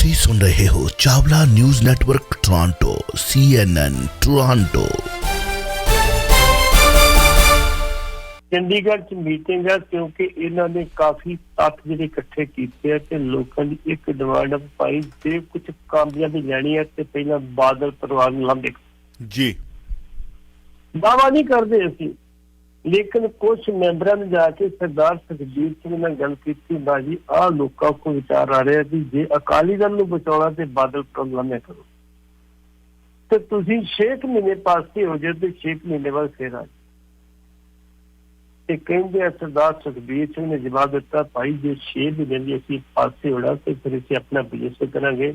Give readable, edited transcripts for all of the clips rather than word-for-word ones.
ਤੁਸੀਂ ਸੁਣ ਰਹੇ ਹੋ Chawla news network Toronto CNN Toronto. Chandigarh ਚ ਮੀਟਿੰਗ ਹੈ ਕਿਉਂਕਿ ਇਹਨਾਂ ਨੇ ਕਾਫੀ ਤੱਥ ਜਿਹੜੇ ਇਕੱਠੇ ਕੀਤੇ ਆ ਤੇ ਲੋਕਾਂ ਦੀ ਇੱਕ ਡਿਮਾਂਡ ਪਾਈ ਤੇ ਕੁਝ ਕਾਮਯਾਬੀ ਦੀ ਲੈਣੀ ਹੈ ਤੇ ਪਹਿਲਾਂ ਬਾਦਲ ਪਰਿਵਾਰ ਨੂੰ ਲਾਂਭੇ ਜੀ ਦਾਵਾ ਨਹੀਂ ਕਰਦੇ ਅਸੀਂ, ਲੇਕਿਨ ਕੁਝ ਮੈਂਬਰਾਂ ਨੇ ਜਾ ਕੇ ਸਰਦਾਰ ਸੁਖਬੀਰ ਸਿੰਘ ਨਾਲ ਗੱਲ ਕੀਤੀ। ਬਾਜੀ ਆਹ ਲੋਕਾਂ ਕੋਲ ਵਿਚਾਰ ਆ ਰਿਹਾ ਕਿ ਜੇ ਅਕਾਲੀ ਦਲ ਨੂੰ ਬਚਾਉਣਾ ਤੇ ਬਾਦਲ ਪਰਿਵਾਰ ਲਾਂਭੇ ਕਰੋ ਤੇ ਤੁਸੀਂ 6 ਮਹੀਨੇ ਪਾਸੇ ਹੋ ਜਾਓ ਤੇ 6 ਮਹੀਨੇ ਬਾਅਦ ਫੇਰ ਆ ਤੇ ਕਹਿੰਦੇ ਆ ਸਰਦਾਰ ਸੁਖਬੀਰ ਸਿੰਘ ਨੇ ਜਵਾਬ ਦਿੱਤਾ, ਭਾਈ ਜੇ 6 ਮਹੀਨੇ ਦੀ ਅਸੀਂ ਪਾਸੇ ਹੋਣਾ ਤੇ ਫਿਰ ਅਸੀਂ ਆਪਣਾ ਬਿਜ਼ਨਸ ਕਰਾਂਗੇ,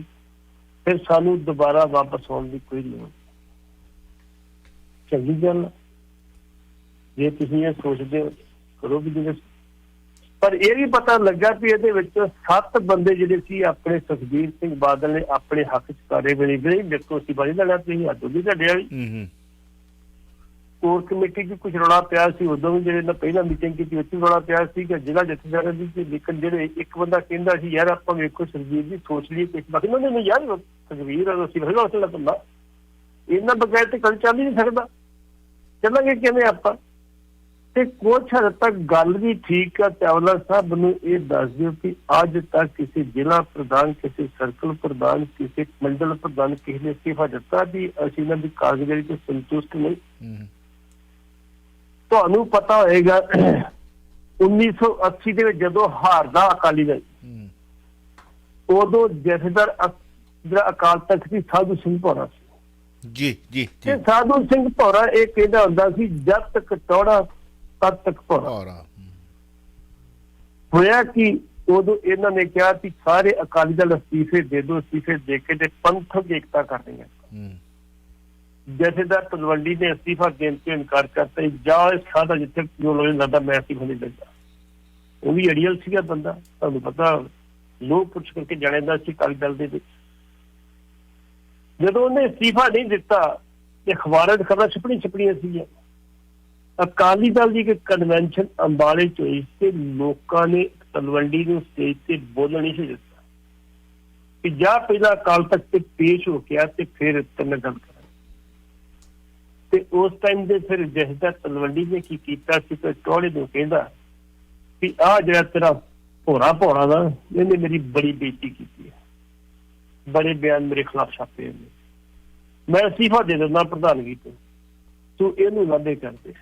ਫਿਰ ਸਾਨੂੰ ਦੁਬਾਰਾ ਵਾਪਸ ਆਉਣ ਦੀ ਕੋਈ ਲੋੜ। ਚੰਗੀ ਗੱਲ ਜੇ ਤੁਸੀਂ ਇਹ ਸੋਚਦੇ ਹੋ ਕਰੋ ਬਿਜ਼ਨਸ, ਪਰ ਇਹ ਵੀ ਪਤਾ ਲੱਗਾ ਵੀ ਇਹਦੇ ਵਿੱਚ 7 ਬੰਦੇ ਜਿਹੜੇ ਸੀ ਆਪਣੇ ਸੁਖਬੀਰ ਸਿੰਘ ਬਾਦਲ ਨੇ ਆਪਣੇ ਹੱਕ ਚ ਕਾਰੇ ਵੇਲੇ ਵੀ ਦੇਖੋ ਅਸੀਂ ਬਾਜੀ ਲੈਣਾ ਤੁਸੀਂ ਹੱਦੋਂ ਦੀ ਤੁਹਾਡੇ ਵਾਲੀ ਕੋਰ ਕਮੇਟੀ ਚ ਕੁਝ ਰੌਲਾ ਪਿਆ ਸੀ। ਉਦੋਂ ਵੀ ਜਿਹੜੇ ਪਹਿਲਾਂ ਮੀਟਿੰਗ ਕੀਤੀ ਉੱਥੇ ਰੌਲਾ ਪਿਆ ਸੀ ਕਿ ਜ਼ਿਲ੍ਹਾ ਜਥੇਦਾਰਾਂ ਦੀ ਲੇਕਿਨ ਜਿਹੜੇ ਇੱਕ ਬੰਦਾ ਕਹਿੰਦਾ ਸੀ ਯਾਰ ਆਪਾਂ ਵੇਖੋ ਸੁਖਬੀਰ ਜੀ ਸੋਚ ਲਈਏ ਕੁਛ, ਬਾਕੀ ਉਹਨਾਂ ਨੇ ਯਾਰ ਸੁਖਬੀਰ ਅਸੀਂ ਹੌਸਲਾ ਬੰਦਾ ਇਹਨਾਂ ਬਗੈਰ ਤੇ ਕਦੇ ਚੱਲ ਹੀ ਨਹੀਂ ਸਕਦਾ, ਚੱਲਾਂਗੇ ਕਿਵੇਂ ਆਪਾਂ। ਤੇ ਕੁਛ ਹੱਦ ਤੱਕ ਗੱਲ ਵੀ ਠੀਕ ਆ। ਚਾਵਲਾ ਸਾਹਿਬ ਨੂੰ ਇਹ ਦੱਸ ਦਿਓ ਕਿ ਅੱਜ ਤੱਕ ਕਿਸੇ ਜ਼ਿਲ੍ਹਾ ਪ੍ਰਧਾਨ, ਕਿਸੇ ਸਰਕਲ ਪ੍ਰਧਾਨ, ਕਿਸੇ ਮੰਡਲ ਪ੍ਰਧਾਨ ਕਿਸੇ ਨੇ ਅਸਤੀਫਾ ਦਿੱਤਾ ਵੀ ਅਸੀਂ ਇਹਨਾਂ ਦੀ ਕਾਰਗੁਜ਼ਾਰੀ ਤੋਂ ਸੰਤੁਸ਼ਟ ਨਹੀਂ। ਤੁਹਾਨੂੰ ਪਤਾ ਹੋਏਗਾ 1980 ਦੇ ਵਿੱਚ ਜਦੋਂ ਹਾਰਦਾ ਅਕਾਲੀ ਦਲ, ਉਦੋਂ ਜਥੇਦਾਰ ਜਿਹੜਾ ਅਕਾਲ ਤਖਤ ਸੀ ਸਾਧੂ ਸਿੰਘ ਭੌਰਾ ਸੀ। ਜੀ ਜੀ ਤੇ ਸਾਧੂ ਸਿੰਘ ਭੌਰਾ ਇਹ ਕਹਿੰਦਾ ਹੁੰਦਾ ਸੀ ਜਦ ਤੱਕ ਟੌੜਾ ਤਦ ਤੱਕ ਭੌਰਾ। ਹੋਇਆ ਕਿ ਉਦੋਂ ਇਹਨਾਂ ਨੇ ਕਿਹਾ ਕਿ ਸਾਰੇ ਅਕਾਲੀ ਦਲ ਅਸਤੀਫੇ ਦੇ ਦਿਓ, ਅਸਤੀਫੇ ਦੇ ਕੇ ਤੇ ਪੰਥਕ ਏਕਤਾ ਕਰਨੀ ਹੈ। ਜਥੇਦਾਰ ਤਲਵੰਡੀ ਨੇ ਅਸਤੀਫਾ ਦੇਣ ਤੋਂ ਇਨਕਾਰ ਕਰਤਾ, ਜਾਂ ਇਸ ਥਾਂ ਦਾ ਜਿੱਥੇ ਜੋ ਲੋਕ ਲੱਗਦਾ ਮੈਂ ਅਸਤੀਫਾ ਨਹੀਂ ਦਿੰਦਾ। ਉਹ ਵੀ ਅੜੀਅਲ ਸੀਗਾ ਬੰਦਾ, ਤੁਹਾਨੂੰ ਪਤਾ ਲੋਕ ਪੁੱਛ ਕਰਕੇ ਜਾਣਿਆ ਜਾਂਦਾ ਸੀ ਅਕਾਲੀ ਦਲ ਦੇ ਵਿੱਚ। ਜਦੋਂ ਉਹਨੇ ਅਸਤੀਫਾ ਨਹੀਂ ਦਿੱਤਾ ਤੇ ਅਖਬਾਰਾਂ ਚ ਖਬਰਾਂ ਛਪਣੀਆਂ ਸੀਗੀਆਂ। ਅਕਾਲੀ ਦਲ ਦੀ ਇੱਕ ਕਨਵੈਨਸ਼ਨ ਅੰਬਾਲੇ ਚ ਹੋਈ ਤੇ ਲੋਕਾਂ ਨੇ ਤਲਵੰਡੀ ਨੂੰ ਸਟੇਜ ਤੇ ਬੋਲਣ ਨਹੀਂ ਸੀ ਦਿੱਤਾ ਕਿ ਜਾਂ ਪਹਿਲਾਂ ਅਕਾਲ ਤਖਤ ਤੇ ਪੇਸ਼ ਹੋ ਗਿਆ ਤੇ ਫਿਰ ਤੈਨੂੰ ਗੱਲ ਕਰਾਂ। ਤੇ ਉਸ ਟਾਈਮ ਦੇ ਫਿਰ ਜਥੇਦਾਰ ਤਲਵੰਡੀ ਨੇ ਕੀ ਕੀਤਾ ਸੀ ਕਿ ਟੌੜੇ ਨੂੰ ਕਹਿੰਦਾ ਕਿ ਆਹ ਜਿਹੜਾ ਤੇਰਾ ਭੌਰਾ ਦਾ ਇਹਨੇ ਮੇਰੀ ਬੜੀ ਬੇਇੱਜ਼ਤੀ ਕੀਤੀ ਹੈ, ਬੜੇ ਬਿਆਨ ਮੇਰੇ ਖਿਲਾਫ ਛਾਪੇ ਨੇ, ਮੈਂ ਅਸਤੀਫਾ ਦੇ ਦਿੰਦਾ ਪ੍ਰਧਾਨਗੀ ਤੋਂ, ਤੂੰ ਇਹਨੂੰ ਵਾਅਦੇ ਕਰਦੇ।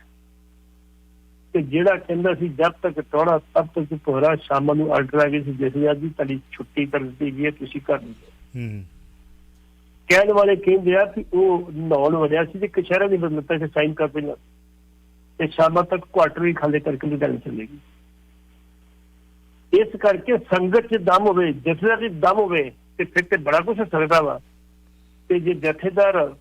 ਤੇ ਜਿਹੜਾ ਕਹਿੰਦਾ ਸੀ ਜਦ ਤੱਕ ਟੌੜਾ ਤਦ ਤੱਕ ਭੌਰਾ, ਸ਼ਾਮ ਨੂੰ ਆਰਡਰ ਆ ਗਏ ਸੀ ਜਥੇਦਾਰ ਜੀ ਤੁਹਾਡੀ ਛੁੱਟੀ ਕਰ ਦਿੱਤੀ ਗਈ ਹੈ, ਤੁਸੀਂ ਘਰ ਨੂੰ ਜਾਓ। ਕਹਿਣ ਵਾਲੇ ਕਹਿੰਦੇ ਆ ਕਿ ਉਹ ਨਹਾਉਣ ਵੜਿਆ ਸੀ ਤੇ ਕਚਹਿਰਾ ਨਹੀਂ ਬਦਲਤਾ ਸੀ ਸਾਈਨ ਕਰ ਪਹਿਲਾਂ, ਤੇ ਸ਼ਾਮਾਂ ਤੱਕ ਕੁਆਟਰ ਵੀ ਖਾਲੀ ਕਰਕੇ ਨਿਕਲ ਚੱਲੇਗੀ। ਇਸ ਕਰਕੇ ਸੰਗਤ ਚ ਦਮ ਹੋਵੇ, ਜਥੇਦਾਰ ਚ ਦਮ ਹੋਵੇ ਤੇ ਫਿਰ ਤੇ ਬੜਾ ਕੁਛ ਹੋ ਸਕਦਾ ਵਾ। ਤੇ ਜੇ ਜਥੇਦਾਰ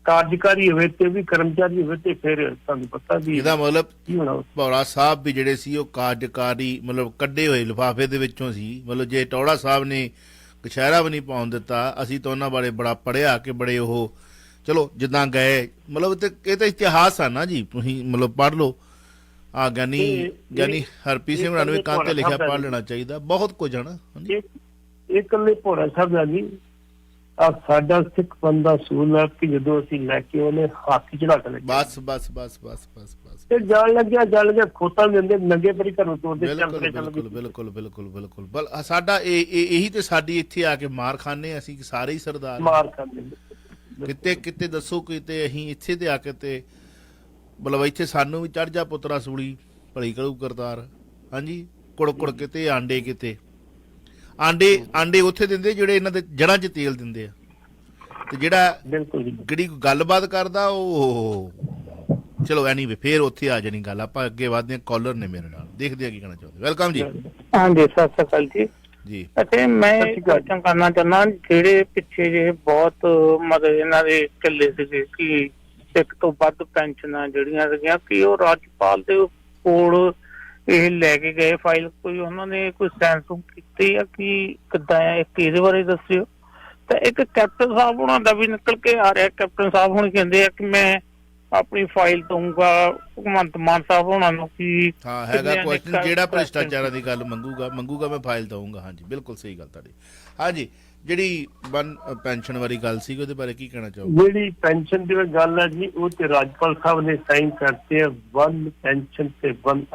ਕਾਰਜਕਾਰੀ ਹੋਵੇ ਤੇ ਵੀ ਕਰਮਚਾਰੀ ਹੋਵੇ ਤੇ ਫਿਰ ਤੁਹਾਨੂੰ ਪਤਾ ਵੀ ਇਹਦਾ ਮਤਲਬ ਕੀ ਹੋਣਾ। ਭੌਰਾ ਸਾਹਿਬ ਵੀ ਜਿਹੜੇ ਸੀ ਉਹ ਕਾਰਜਕਾਰੀ ਮਤਲਬ ਕੱਢੇ ਹੋਏ ਲਿਫਾਫੇ ਦੇ ਵਿੱਚੋਂ ਸੀ। ਮਤਲਬ ਜੇ ਟੌੜਾ ਸਾਹਿਬ ਨੇ ਕਛਹਿਰਾ ਵੀ ਨਹੀਂ ਪਾਉਣ ਦਿੱਤਾ, ਅਸੀਂ ਤਾਂ ਉਹਨਾਂ ਬਾਰੇ ਬੜਾ ਪੜ੍ਹਿਆ ਕਿ ਬੜੇ ਉਹ ਚਲੋ ਜਿੱਦਾਂ ਗਏ, ਮਤਲਬ ਇਹ ਤਾਂ ਇਤਿਹਾਸ ਆ ਨਾ ਜੀ, ਤੁਸੀਂ ਮਤਲਬ ਪੜ੍ਹ ਲਓ। ਆ ਗਿਆਨੀ ਹਰਪ੍ਰੀਤ ਸਿੰਘ ਹੋਰਾਂ ਨੂੰ ਵੀ ਕੰਧ ਤੇ ਲਿਖਿਆ ਪੜ੍ਹ ਲੈਣਾ ਚਾਹੀਦਾ, ਬਹੁਤ ਕੁਝ ਹੈ ਨਾ। ਇਹ ਇਕੱਲੇ ਭੌਰਾ ਸਾਹਿਬ ਦਾ ਨਹੀਂ, ਆ ਸਾਡਾ ਸਿੱਖ ਪੰਥ ਦਾ ਅਸੂਲ ਹੈ ਕਿ ਜਦੋਂ ਅਸੀਂ ਲੈ ਕੇ ਉਹਨੇ ਹਾਥੀ ਚੜਾ ਕੇ ਲੈ ਬਸ ਤੇ ਜਾਣ ਲੱਗਿਆ ਖੋਤਾਂ ਦਿੰਦੇ ਨੰਗੇ ਪਰੀ ਘਰੋਂ ਤੋੜਦੇ। ਬਿਲਕੁਲ ਸਾਡਾ ਇਹੀ ਤੇ ਸਾਡੀ ਇੱਥੇ ਆ ਕੇ ਮਾਰ ਖਾਨੇ ਅਸੀਂ ਸਾਰੇ ਹੀ ਸਰਦਾਰ ਮਾਰ ਖਾਂਦੇ ਕਿਤੇ ਦੱਸੋ ਕਿਤੇ ਅਸੀਂ ਇੱਥੇ ਤੇ ਆ ਕੇ ਤੇ ਮਤਲਬ ਇੱਥੇ ਸਾਨੂੰ ਵੀ ਚੜ ਜਾ ਪੁੱਤਰਾ ਸੂਲੀ ਭਲੀ ਕਰੂ ਕਰਤਾਰ। ਹਾਂਜੀ ਕੁੜ ਕਿਤੇ ਆਂਡੇ, ਕਿਤੇ ਆਂਡੇ ਉੱਥੇ ਦਿੰਦੇ ਜਿਹੜੇ ਇਹਨਾਂ ਦੇ ਜੜ੍ਹਾਂ 'ਚ ਤੇਲ ਦਿੰਦੇ ਆ, ਤੇ ਜਿਹੜਾ ਜਿਹੜੀ ਗੱਲਬਾਤ ਕਰਦਾ ਉਹ ਚਲੋ ਐਨੀਵੇ ਫੇਰ ਉੱਥੇ ਆ ਜਾਣੀ ਗੱਲ। ਆਪਾਂ ਅੱਗੇ ਵਧਦੇ ਹਾਂ, ਕਾਲਰ ਨੇ ਮੇਰੇ ਨਾਲ, ਦੇਖਦੇ ਆ ਕੀ ਕਹਿਣਾ ਚਾਹੁੰਦੇ। ਵੈਲਕਮ ਜੀ। ਹਾਂਜੀ ਸਤਿ ਸ਼੍ਰੀ ਅਕਾਲ ਜੀ। ਅਤੇ ਮੈਂ ਕੁਐਸਚਨ ਕਰਨਾ ਚਾਹੁੰਦਾ, ਜਿਹੜੇ ਪਿੱਛੇ ਜਿਹੇ ਬਹੁਤ ਮਤਲਬ ਇਹਨਾਂ ਦੇ ਢਿੱਲੇ ਸੀਗੇ ਕਿ ਇੱਕ ਤੋਂ ਵੱਧ ਪੈਨਸ਼ਨਾਂ ਜਿਹੜੀਆਂ ਸੀਗੀਆਂ ਕਿ ਉਹ ਰਾਜਪਾਲ ਦੇ ਕੋਲ ਇਹ ਲੈ ਕੇ ਗਏ ਫਾਈਲ, ਕੋਈ ਉਹਨਾਂ ਨੇ ਕੋਈ ਸੈਂਸੂਮ ਕੀਤੀ ਆ ਕਿ ਕਿੱਦਾਂ ਆ, ਇੱਕ ਇਹਦੇ ਬਾਰੇ ਦੱਸਿਓ। ਤੇ ਇੱਕ ਕੈਪਟਨ ਸਾਹਿਬ ਹੁਣਾਂ ਦਾ ਵੀ ਨਿਕਲ ਕੇ ਆ ਰਿਹਾ, ਕੈਪਟਨ ਸਾਹਿਬ ਹੁਣ ਕਹਿੰਦੇ ਆ ਕਿ ਮੈਂ ਆਪਣੀ ਫਾਈਲ ਦਊਂਗਾ ਭਗਵੰਤ ਮਾਨ ਸਾਹਿਬ ਹੋਣਾ ਨੂੰ ਕਿ ਹਾਂ ਹੈਗਾ ਕਿੰਨਿਆਂ ਨੇ ਕੁਐਸਚਨ, ਜਿਹੜਾ ਕਰ- ਭ੍ਰਿਸ਼ਟਾਚਾਰਾਂ ਦੀ ਗੱਲ ਮੰਗੂਗਾ ਮੈਂ ਫਾਈਲ ਦਊਂਗਾ। ਹਾਂਜੀ ਬਿਲਕੁਲ ਸਹੀ ਗੱਲ ਤੁਹਾਡੀ। ਹਾਂਜੀ ਜਿਹੜੀ ਵਨ ਪੈਨਸ਼ਨ ਵਾਲੀ ਗੱਲ ਸੀ ਉਹਦੇ ਬਾਰੇ ਕੀ ਕਹਿਣਾ ਚਾਹੋਗੇ? ਜਿਹੜੀ ਪੈਨਸ਼ਨ ਦੀ ਗੱਲ ਹੈ ਜੀ, ਉਹ ਤੇ ਰਾਜਪਾਲ ਸਾਹਿਬ ਨੇ ਸਾਈਨ ਕਰਤੇ ਆ, ਵਨ ਪੈਨਸ਼ਨ ਤੇ ਵਨ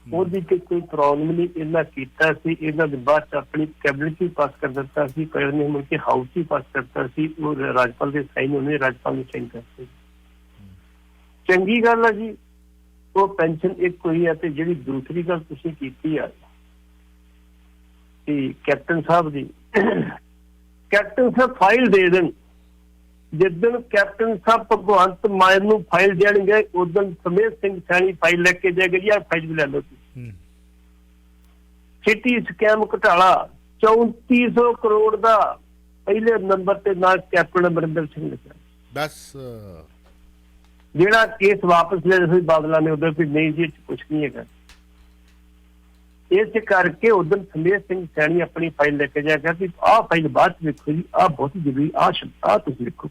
ਉਹਦੀ ਤੇ ਕੋਈ ਪ੍ਰੋਬਲਮ ਨਹੀਂ। ਇਹਨਾਂ ਕੀਤਾ ਸੀ, ਇਹਨਾਂ ਦੇ ਬਾਅਦ 'ਚ ਆਪਣੀ ਕੈਬਨਿਟ ਵੀ ਪਾਸ ਕਰ ਦਿੱਤਾ ਸੀ, ਪਰ ਉਹਨੇ ਮੁੜ ਕੇ ਹਾਊਸ ਵੀ ਪਾਸ ਕਰਤਾ ਸੀ। ਉਹ ਰਾਜਪਾਲ ਦੇ ਸਾਈਨ ਉਹਨੇ ਰਾਜਪਾਲ ਨੇ ਸਾਈਨ ਕਰਤੇ। ਚੰਗੀ ਗੱਲ ਹੈ ਜੀ, ਉਹ ਪੈਨਸ਼ਨ ਇੱਕ ਹੋਈ ਹੈ। ਤੇ ਜਿਹੜੀ ਦੂਸਰੀ ਗੱਲ ਤੁਸੀਂ ਕੀਤੀ ਆ ਕਿ ਕੈਪਟਨ ਸਾਹਿਬ ਦੀ, ਕੈਪਟਨ ਸਾਹਿਬ ਫਾਈਲ ਦੇ ਦੇਣ। ਜਿੱਦਣ ਕੈਪਟਨ ਸਾਹਿਬ ਭਗਵੰਤ ਮਾਨ ਨੂੰ ਫਾਈਲ ਦੇਣਗੇ, ਉਦੋਂ ਸਮੇਤ ਸਿੰਘ ਸੈਣੀ ਫਾਈਲ ਲੈ ਕੇ ਜਾਏਗਾ ਜੀ, ਆਹ ਫਾਈਲ ਵੀ ਲੈ ਲਓ। ਸਿਟੀ ਸਕੈਮ ਘੁਟਾਲਾ 3400 ਕਰੋੜ ਦਾ ਪਹਿਲੇ ਨੰਬਰ ਤੇ ਨਾਲ ਕੈਪਟਨ ਅਮਰਿੰਦਰ ਸਿੰਘ ਲਿਖਿਆ। ਬਸ ਜਿਹੜਾ ਕੇਸ ਵਾਪਸ ਲੈ ਲਿਆ ਬਾਦਲਾਂ ਨੇ ਉਦੋਂ ਵੀ ਨਹੀਂ ਜੀ, ਕੁਛ ਨਹੀਂ ਹੈਗਾ। ਇਸ ਕਰਕੇ ਉਦੋਂ ਸਮੇਤ ਸਿੰਘ ਸੈਣੀ ਆਪਣੀ ਫਾਈਲ ਲੈ ਕੇ ਜਾਏਗਾ ਕਿ ਆਹ ਫਾਈਲ ਬਾਅਦ ਚ ਵੇਖੋ ਜੀ, ਆਹ ਬਹੁਤ ਜ਼ਰੂਰੀ, ਆਹ ਤੁਸੀਂ ਵੇਖੋ।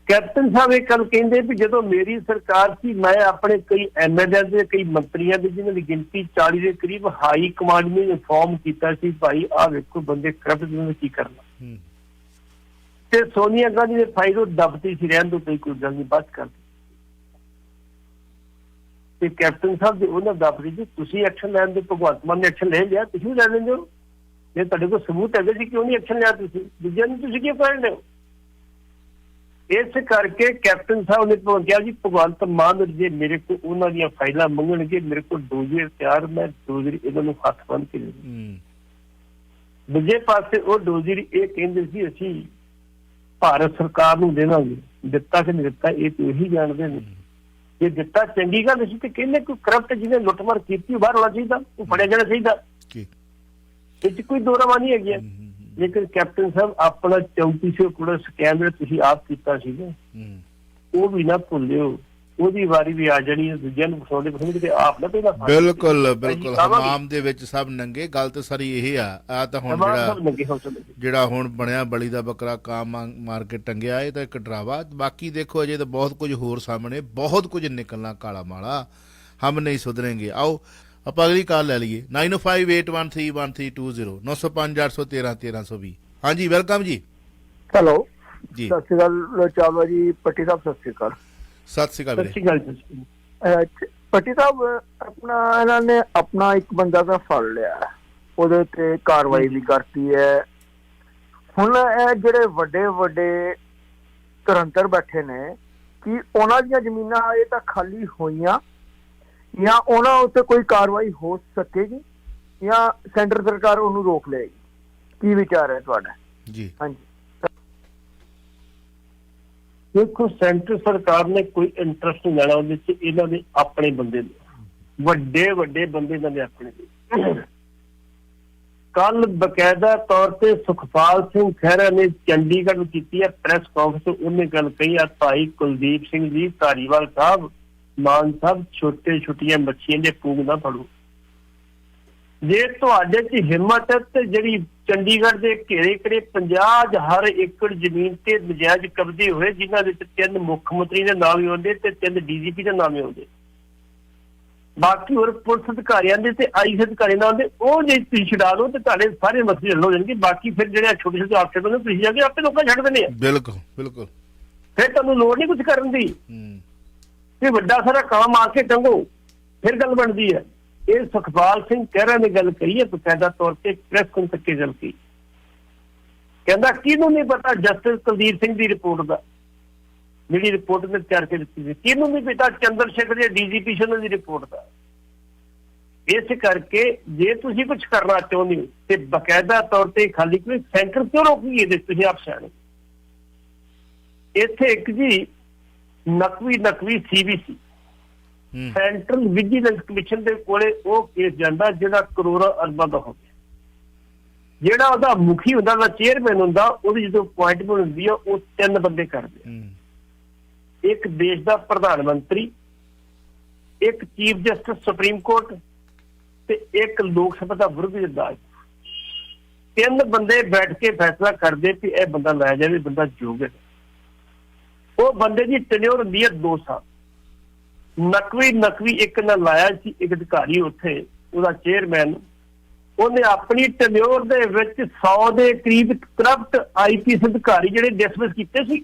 ਕੈਪਟਨ ਸਾਹਿਬ ਇਹ ਗੱਲ ਕਹਿੰਦੇ ਵੀ ਜਦੋਂ ਮੇਰੀ ਸਰਕਾਰ ਸੀ, ਮੈਂ ਆਪਣੇ ਕਈ ਐਮਐਲਏ ਦੇ, ਕਈ ਮੰਤਰੀਆਂ ਦੇ, ਜਿਹਨਾਂ ਦੀ ਗਿਣਤੀ 40 ਦੇ ਕਰੀਬ ਹਾਈ ਕਮਾਂਡ ਨੇ ਇਨਫੋਰਮ ਕੀਤਾ ਸੀ, ਭਾਈ ਆਹ ਵੇਖੋ ਬੰਦੇ ਕਰਪਟ ਨੇ ਕੀ ਕਰਨਾ। ਤੇ ਸੋਨੀਆ ਗਾਂਧੀ ਦੇ ਫਾਈਲ ਉਹ ਦਬਤੀ ਸੀ, ਰਹਿਣ ਤੋਂ ਕੋਈ ਗੱਲ ਨਹੀਂ, ਬਸ ਕਰ। ਤੇ ਕੈਪਟਨ ਸਾਹਿਬ ਦੇ ਉਹਨਾਂ ਦਬਤੀ ਜੀ, ਤੁਸੀਂ ਐਕਸ਼ਨ ਲੈਣ ਦੇ, ਭਗਵੰਤ ਮਾਨ ਨੇ ਐਕਸ਼ਨ ਲੈ ਲਿਆ, ਤੁਸੀਂ ਵੀ ਲੈ ਲੈਂਦੇ ਹੋ। ਜੇ ਤੁਹਾਡੇ ਕੋਲ ਸਬੂਤ ਹੈਗੇ ਜੀ, ਕਿਉਂ ਨਹੀਂ ਐਕਸ਼ਨ ਲਿਆ ਤੁਸੀਂ? ਦੂਜਿਆਂ ਨੂੰ ਤੁਸੀਂ ਕਿਉਂ ਕਰ ਰਹੇ ਹੋ? ਇਸ ਕਰਕੇ ਕੈਪਟਨ ਸਾਹਿਬ ਨੇ ਕਿਹਾ ਜੀ, ਭਗਵੰਤ ਮਾਨ ਜੇ ਮੇਰੇ ਕੋਲ ਉਹਨਾਂ ਦੀਆਂ ਫਾਈਲਾਂ ਮੰਗਣਗੇ, ਮੇਰੇ ਕੋਲ ਡੋਜ਼ਰ ਤਿਆਰ, ਮੈਂ ਡੋਜ਼ਰ ਇਹਨਾਂ ਨੂੰ ਹੱਥ ਬੰਨ੍ਹ ਕੇ ਦੇ ਦੂੰ। ਦੂਜੇ ਪਾਸੇ ਉਹ ਡੋਜ਼ਰ ਇਹ ਕਹਿੰਦੇ ਸੀ ਅਸੀਂ ਭਾਰਤ ਸਰਕਾਰ ਨੂੰ ਦੇਵਾਂਗੇ, ਦਿੱਤਾ ਕਿ ਨਹੀਂ ਦਿੱਤਾ ਇਹ ਤੇ ਉਹੀ ਜਾਣਦੇ ਨੇ। ਜੇ ਦਿੱਤਾ ਚੰਗੀ ਗੱਲ ਸੀ, ਤੇ ਕਹਿੰਦੇ ਕੋਈ ਕਰਪਟ ਜਿਹਨੇ ਲੁੱਟਮਾਰ ਕੀਤੀ ਬਾਹਰ ਹੋਣਾ ਚਾਹੀਦਾ, ਉਹ ਫੜਿਆ ਜਾਣਾ ਚਾਹੀਦਾ, ਇਹ 'ਚ ਕੋਈ ਦੋ ਰਾਹ ਨਹੀਂ ਹੈਗੀ। ਲੇਕਿਨ ਕੈਪਟਨ ਸਾਹਿਬ ਆਪਣਾ 3400 ਕਰੋੜ ਸਕੈਮ ਜਿਹੜਾ ਤੁਸੀਂ ਆਪ ਕੀਤਾ ਸੀਗਾ, ਉਹ ਵੀ ਨਾ ਭੁੱਲਿਓ, ਉਹਦੀ ਵਾਰੀ ਵੀ ਆ ਜਾਣੀ ਹੈ। ਦੂਜਿਆਂ ਨੂੰ ਫਸਾਉਂਦੇ ਤੇ ਆਪ ਨਾ ਪਹਿਲਾਂ। ਬਿਲਕੁਲ ਹਮਾਮ ਦੇ ਵਿੱਚ ਸਭ ਨੰਗੇ। ਗੱਲ ਤਾਂ ਸਾਰੀ ਇਹ ਆ ਤਾਂ ਹੁਣ ਜਿਹੜਾ ਹੁਣ ਬਣਿਆ ਬਲੀ ਦਾ ਬੱਕਰਾ ਕਾਂ ਮਾਰ ਕੇ ਟੰਗਿਆ, ਇਹ ਤਾਂ ਇੱਕ ਡਰਾਵਾ। ਬਾਕੀ ਦੇਖੋ ਅਜੇ ਤਾਂ ਬਹੁਤ ਕੁਝ ਹੋਰ ਸਾਹਮਣੇ, ਬਹੁਤ ਕੁਝ ਨਿਕਲਣਾ ਕਾਲਾ ਮਾਲਾ, ਹਮ ਨਹੀਂ ਸੁਧरेंगे। ਆਓ ਆਪਾਂ ਅਗਲੀ ਕਾਲ ਲੈ ਲਈਏ। 9058131320 905 813 1320। ਹਾਂਜੀ ਵੈਲਕਮ ਜੀ। ਹੈਲੋ ਜੀ, ਸਤਿ ਸ਼੍ਰੀ ਅਕਾਲ ਚਾਵਾ ਜੀ। ਪੱਟੀ ਸਾਹਿਬ ਸਤਿ ਸ਼੍ਰੀ ਅਕਾਲ। ਸਤਿ ਸ਼੍ਰੀ ਅਕਾਲ। ਪੱਟੀ ਸਾਹਿਬ, ਆਪਣਾ ਇਹਨਾਂ ਨੇ ਆਪਣਾ ਇੱਕ ਬੰਦਾ ਤਾਂ ਫੜ ਲਿਆ, ਉਹਦੇ ਤੇ ਕਾਰਵਾਈ ਵੀ ਕਰਤੀ ਹੈ। ਹੁਣ ਇਹ ਜਿਹੜੇ ਵੱਡੇ ਵੱਡੇ ਧਰੰਤਰ ਬੈਠੇ ਨੇ, ਕਿ ਉਹਨਾਂ ਦੀਆਂ ਜ਼ਮੀਨਾਂ ਇਹ ਤਾਂ ਖਾਲੀ ਹੋਈਆਂ, ਜਾਂ ਉਹਨਾਂ ਉੱਤੇ ਕੋਈ ਕਾਰਵਾਈ ਹੋ ਸਕੇਗੀ, ਜਾਂ ਸੈਂਟਰ ਸਰਕਾਰ ਉਹਨੂੰ ਰੋਕ ਲਏਗੀ? ਕੀ ਵਿਚਾਰ ਹੈ ਤੁਹਾਡਾ? ਜੀ ਹਾਂਜੀ। ਦੇਖੋ, ਸੈਂਟਰ ਸਰਕਾਰ ਨੇ ਕੋਈ ਇੰਟਰਸਟ ਨਹੀਂ ਲੈਣਾ ਉਹਦੇ ਚ, ਇਹਨਾਂ ਦੇ ਆਪਣੇ ਬੰਦੇ ਨੇ, ਵੱਡੇ ਵੱਡੇ ਬੰਦੇ ਇਹਨਾਂ ਦੇ ਆਪਣੇ ਨੇ। ਕੱਲ ਬਕਾਇਦਾ ਤੌਰ ਤੇ ਸੁਖਪਾਲ ਸਿੰਘ ਖਹਿਰਾ ਨੇ ਚੰਡੀਗੜ੍ਹ ਕੀਤੀ ਹੈ ਪ੍ਰੈਸ ਕਾਨਫਰੰਸ, ਉਹਨੇ ਗੱਲ ਕਹੀ ਆ, ਭਾਈ ਕੁਲਦੀਪ ਸਿੰਘ ਜੀ ਧਾਰੀਵਾਲ ਸਾਹਿਬ, ਮਾਨ ਸਾਹਿਬ, ਛੋਟੀਆਂ ਮੱਛੀਆਂ ਦੇ ਪੂੰਗ ਨਾ ਫੜੋ। ਜੇ ਤੁਹਾਡੇ 'ਚ ਹਿੰਮਤ ਹੈ ਤੇ ਜਿਹੜੀ ਚੰਡੀਗੜ੍ਹ ਦੇ ਘੇਰੇ ਘੇਰੇ 50,000 ਏਕੜ ਜ਼ਮੀਨ ਤੇ ਨਜਾਇਜ਼ ਕਬਜ਼ੇ ਹੋਏ, ਜਿਨ੍ਹਾਂ ਦੇ 3 ਮੁੱਖ ਮੰਤਰੀ ਦੇ ਨਾਮ ਹੀ ਆਉਂਦੇ ਤੇ 3 DGP ਦੇ ਨਾਮ ਹੀ ਆਉਂਦੇ, ਬਾਕੀ ਹੋਰ ਪੁਲਿਸ ਅਧਿਕਾਰੀਆਂ ਦੇ ਤੇ ਆਈਐਸ ਅਧਿਕਾਰੀ ਨਾਲ ਆਉਂਦੇ, ਉਹ ਜੇ ਤੁਸੀਂ ਛਡਾ ਲਓ ਤੇ ਤੁਹਾਡੇ ਸਾਰੇ ਮਸਲੇ ਹੱਲ ਹੋ ਜਾਣਗੇ। ਬਾਕੀ ਫਿਰ ਜਿਹੜੇ ਛੋਟੇ ਛੋਟੇ ਆਫਸਰ ਨੇ ਤੁਸੀਂ ਜਾ ਕੇ ਆਪੇ ਲੋਕਾਂ ਛੱਡ ਦਿੰਦੇ ਆ। ਬਿਲਕੁਲ ਫਿਰ ਤੁਹਾਨੂੰ ਲੋੜ ਨਹੀਂ ਕੁਝ ਕਰਨ ਦੀ, ਇਹ ਵੱਡਾ ਸਾਰਾ ਕੰਮ ਆ ਕੇ ਟੰਗੋ, ਫਿਰ ਗੱਲ ਬਣਦੀ ਹੈ। ਇਹ ਸੁਖਪਾਲ ਸਿੰਘ ਖਹਿਰਾ ਨੇ ਗੱਲ ਕਹੀ ਹੈ ਬਕਾਇਦਾ ਤੌਰ ਤੇ ਪ੍ਰੈਸ ਕਾਨਫਰੰਸ ਤੇ ਗੱਲ ਕੀ ਕਹਿੰਦਾ, ਕਿਹਨੂੰ ਨਹੀਂ ਪਤਾ ਜਸਟਿਸ ਕੁਲਦੀਪ ਸਿੰਘ ਦੀ ਰਿਪੋਰਟ ਦਾ, ਜਿਹੜੀ ਰਿਪੋਰਟ ਨੇ ਤਿਆਰ ਕੇ ਦਿੱਤੀ ਸੀ, ਕਿਹਨੂੰ ਨਹੀਂ ਪਤਾ ਚੰਦਰ ਸ਼ੇਖਰ ਦੇ DGP ਦੀ ਰਿਪੋਰਟ ਦਾ। ਇਸ ਕਰਕੇ ਜੇ ਤੁਸੀਂ ਕੁਝ ਕਰਨਾ ਚਾਹੁੰਦੇ ਹੋ ਤੇ ਬਕਾਇਦਾ ਤੌਰ ਤੇ ਖਾਲੀ ਕੋਈ ਸੈਂਟਰ ਕਿਉਂ ਰੋਕੀਏ ਇਹਦੇ, ਤੁਸੀਂ ਆਪ ਸਿਆਣੇ। ਇੱਥੇ ਇੱਕ ਜੀ Naqvi CVC central vigilance commission ਦੇ ਕੋਲੇ ਉਹ ਕੇਸ ਜਾਂਦਾ ਜਿਹੜਾ ਕਰੋੜਾਂ ਅਰਬਾਂ ਦਾ ਹੋ ਗਿਆ। ਜਿਹੜਾ ਉਹਦਾ ਮੁਖੀ ਹੁੰਦਾ, ਉਹਦਾ ਚੇਅਰਮੈਨ ਹੁੰਦਾ, ਉਹਦੀ ਜਦੋਂ ਅਪੁਆਇੰਟਮੈਂਟ ਹੁੰਦੀ ਆ, ਉਹ 3 ਬੰਦੇ ਕਰਦੇ, ਇੱਕ ਦੇਸ਼ ਦਾ ਪ੍ਰਧਾਨ ਮੰਤਰੀ, ਇੱਕ ਚੀਫ ਜਸਟਿਸ ਸੁਪਰੀਮ ਕੋਰਟ ਤੇ ਇੱਕ ਲੋਕ ਸਭਾ ਦਾ ਵਿਰੋਧੀ ਵਿਧਾਇਕ। 3 ਬੰਦੇ ਬੈਠ ਕੇ ਫੈਸਲਾ ਕਰਦੇ ਕਿ ਇਹ ਬੰਦਾ ਲਾਇਆ ਜਾਵੇ, ਬੰਦਾ ਯੋਗ ਹੈ। ਉਹ ਬੰਦੇ ਦੀ ਟੈਨਿਓਰ ਹੁੰਦੀ ਹੈ 2 ਸਾਲ। ਨਕਵੀ ਇੱਕ ਨਾਲ ਲਾਇਆ ਸੀ, ਇੱਕ ਅਧਿਕਾਰੀ ਉੱਥੇ ਉਹਦਾ ਚੇਅਰਮੈਨ, ਉਹਨੇ ਆਪਣੀ ਟੈਨਿਓਰ ਦੇ ਵਿੱਚ 100 ਦੇ ਕਰੀਬ ਕਰਪਟ IPS ਅਧਿਕਾਰੀ ਜਿਹੜੇ ਡਿਸਮਿਸ ਕੀਤੇ ਸੀ,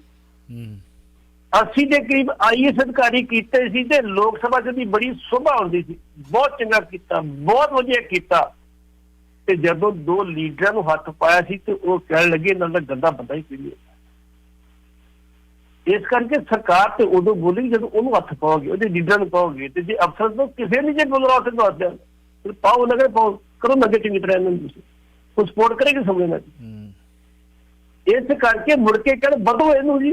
80 ਦੇ ਕਰੀਬ IAS ਅਧਿਕਾਰੀ ਕੀਤੇ ਸੀ, ਤੇ ਲੋਕ ਸਭਾ 'ਚ ਦੀ ਬੜੀ ਸ਼ੋਭਾ ਹੁੰਦੀ ਸੀ। ਬਹੁਤ ਚੰਗਾ ਕੀਤਾ, ਬਹੁਤ ਵਧੀਆ ਕੀਤਾ। ਤੇ ਜਦੋਂ 2 ਲੀਡਰਾਂ ਨੂੰ ਹੱਥ ਪਾਇਆ ਸੀ ਤੇ ਉਹ ਕਹਿਣ ਲੱਗੇ ਇਹਨਾਂ ਦਾ ਗੰਦਾ ਬੰਦਾ ਹੀ ਕੋਈ ਨਹੀਂ। ਇਸ ਕਰਕੇ ਸਰਕਾਰ ਤੇ ਉਦੋਂ ਬੋਲੇਗੀ ਜਦੋਂ ਉਹਨੂੰ ਹੱਥ ਪਾਓਗੇ, ਉਹਦੇ ਲੀਡਰਾਂ ਨੂੰ ਪਾਓਗੇ। ਤੇ ਜੇ ਅਫਸਰ ਤੋਂ ਕਿਸੇ ਨੇ ਜੇ ਬੋਲਣਾ ਤੇ ਦੱਸ ਦਿਆਂ, ਪਾਓ ਨਗੇ ਪਾਓ, ਕਰੋ ਨਗੇ ਚੰਗੀ ਤਰ੍ਹਾਂ ਇਹਨਾਂ ਨੂੰ, ਤੁਸੀਂ ਉਹ ਸਪੋਰਟ ਕਰੇਗੀ ਸਮਝੇ ਨਾ। ਇਸ ਕਰਕੇ ਮੁੜ ਕੇ ਕਹਿਣ ਵਧੋ ਇਹਨੂੰ ਜੀ।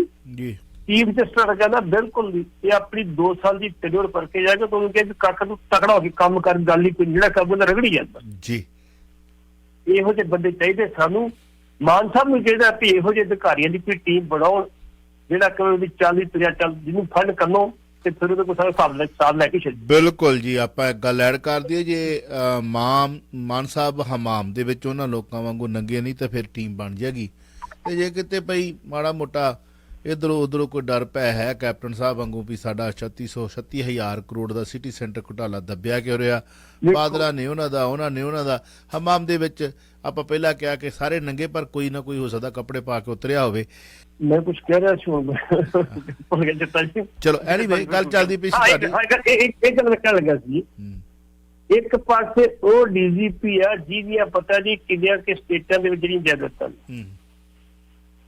ਚੀਫ ਜਸਟਿਸ ਕਹਿੰਦਾ ਬਿਲਕੁਲ ਨਹੀਂ, ਇਹ ਆਪਣੀ 2 ਸਾਲ ਦੀ ਟੈਨਿਓਰ ਭਰ ਕੇ ਜਾਏਗਾ ਤਾਂ ਉਹਨੂੰ ਕਹਿੰਦੇ ਕੱਖ ਨੂੰ ਤਕੜਾ ਹੋ ਕੇ ਕੰਮ ਕਰ, ਗੱਲ ਹੀ ਕੋਈ ਜਿਹੜਾ ਕੰਮ ਉਹਦਾ ਰਗੜੀ ਜਾਂਦਾ ਜੀ। ਇਹੋ ਜਿਹੇ ਬੰਦੇ ਚਾਹੀਦੇ ਸਾਨੂੰ। ਮਾਨ ਸਾਹਿਬ ਨੂੰ ਚਾਹੀਦਾ ਵੀ ਇਹੋ ਜਿਹੇ ਅਧਿਕਾਰੀਆਂ ਦੀ ਕੋਈ ਟੀਮ ਬਣਾਉਣ, ਜਿਹੜਾ ਕਿ ਉਹਦੀ 40-50 ਜਿਹਨੂੰ ਫੰਡ ਕਰਨੋ ਤੇ ਫਿਰ ਉਹਦੇ ਕੋਲ ਸਾਰਾ ਹਿਸਾਬ ਲੈ ਕੇ ਛੱਡ। ਬਿਲਕੁਲ ਜੀ, ਆਪਾਂ ਇੱਕ ਗੱਲ ਐਡ ਕਰ ਦਈਏ, ਜੇ ਮਾਨ ਸਾਹਿਬ ਹਮਾਮ ਦੇ ਵਿੱਚ ਉਹਨਾਂ ਲੋਕਾਂ ਵਾਂਗੂ ਨੰਗੇ ਨਹੀਂ ਤਾਂ ਫਿਰ ਟੀਮ ਬਣ ਜਾਏਗੀ। ਤੇ ਜੇ ਕਿਤੇ ਭਈ ਮਾੜਾ ਮੋਟਾ ਇੱਧਰੋਂ ਉੱਧਰੋਂ ਕੋਈ ਡਰ ਪੈ ਹੈ ਕੈਪਟਨ ਸਾਹਿਬ ਵਾਂਗੂ ਵੀ ਸਾਡਾ 36,000 ਕਰੋੜ ਦਾ ਸਿਟੀ ਸੈਂਟਰ ਘੁਟਾਲਾ ਦੱਬਿਆ ਕਿਉਂ ਰਿਹਾ, ਬਾਦਲਾਂ ਨੇ ਉਹਨਾਂ ਦਾ ਹਮਾਮ ਦੇ ਵਿੱਚ ਆਪਾਂ ਪਹਿਲਾਂ ਕਿਹਾ ਕਿ ਸਾਰੇ ਨੰਗੇ, ਪਰ ਕੋਈ ਨਾ ਕੋਈ ਹੋ ਸਕਦਾ ਕੱਪੜੇ ਪਾ ਕੇ ਉਤਰਿਆ ਹੋਵੇ। ਮੈਂ ਕੁਝ ਕਹਿ ਰਿਹਾ ਸੀ। ਚਲੋ ਐਨੀਵੇ ਗੱਲ ਚੱਲਦੀ ਪਈ ਸੀ ਤੁਹਾਡੀ। ਇਹ ਗੱਲ ਮੈਂ ਕਹਿਣ ਲੱਗਾ ਸੀ, ਇੱਕ ਪਾਸੇ ਉਹ DGP ਆ ਜਿਹਦੀਆਂ ਪਤਾ ਨਹੀਂ ਕਿੰਨੀਆਂ ਕਿ ਸਟੇਟਾਂ ਦੇ ਵਿੱਚ ਜਿਹੜੀਆਂ ਜਾਇਦਾਦਾਂ,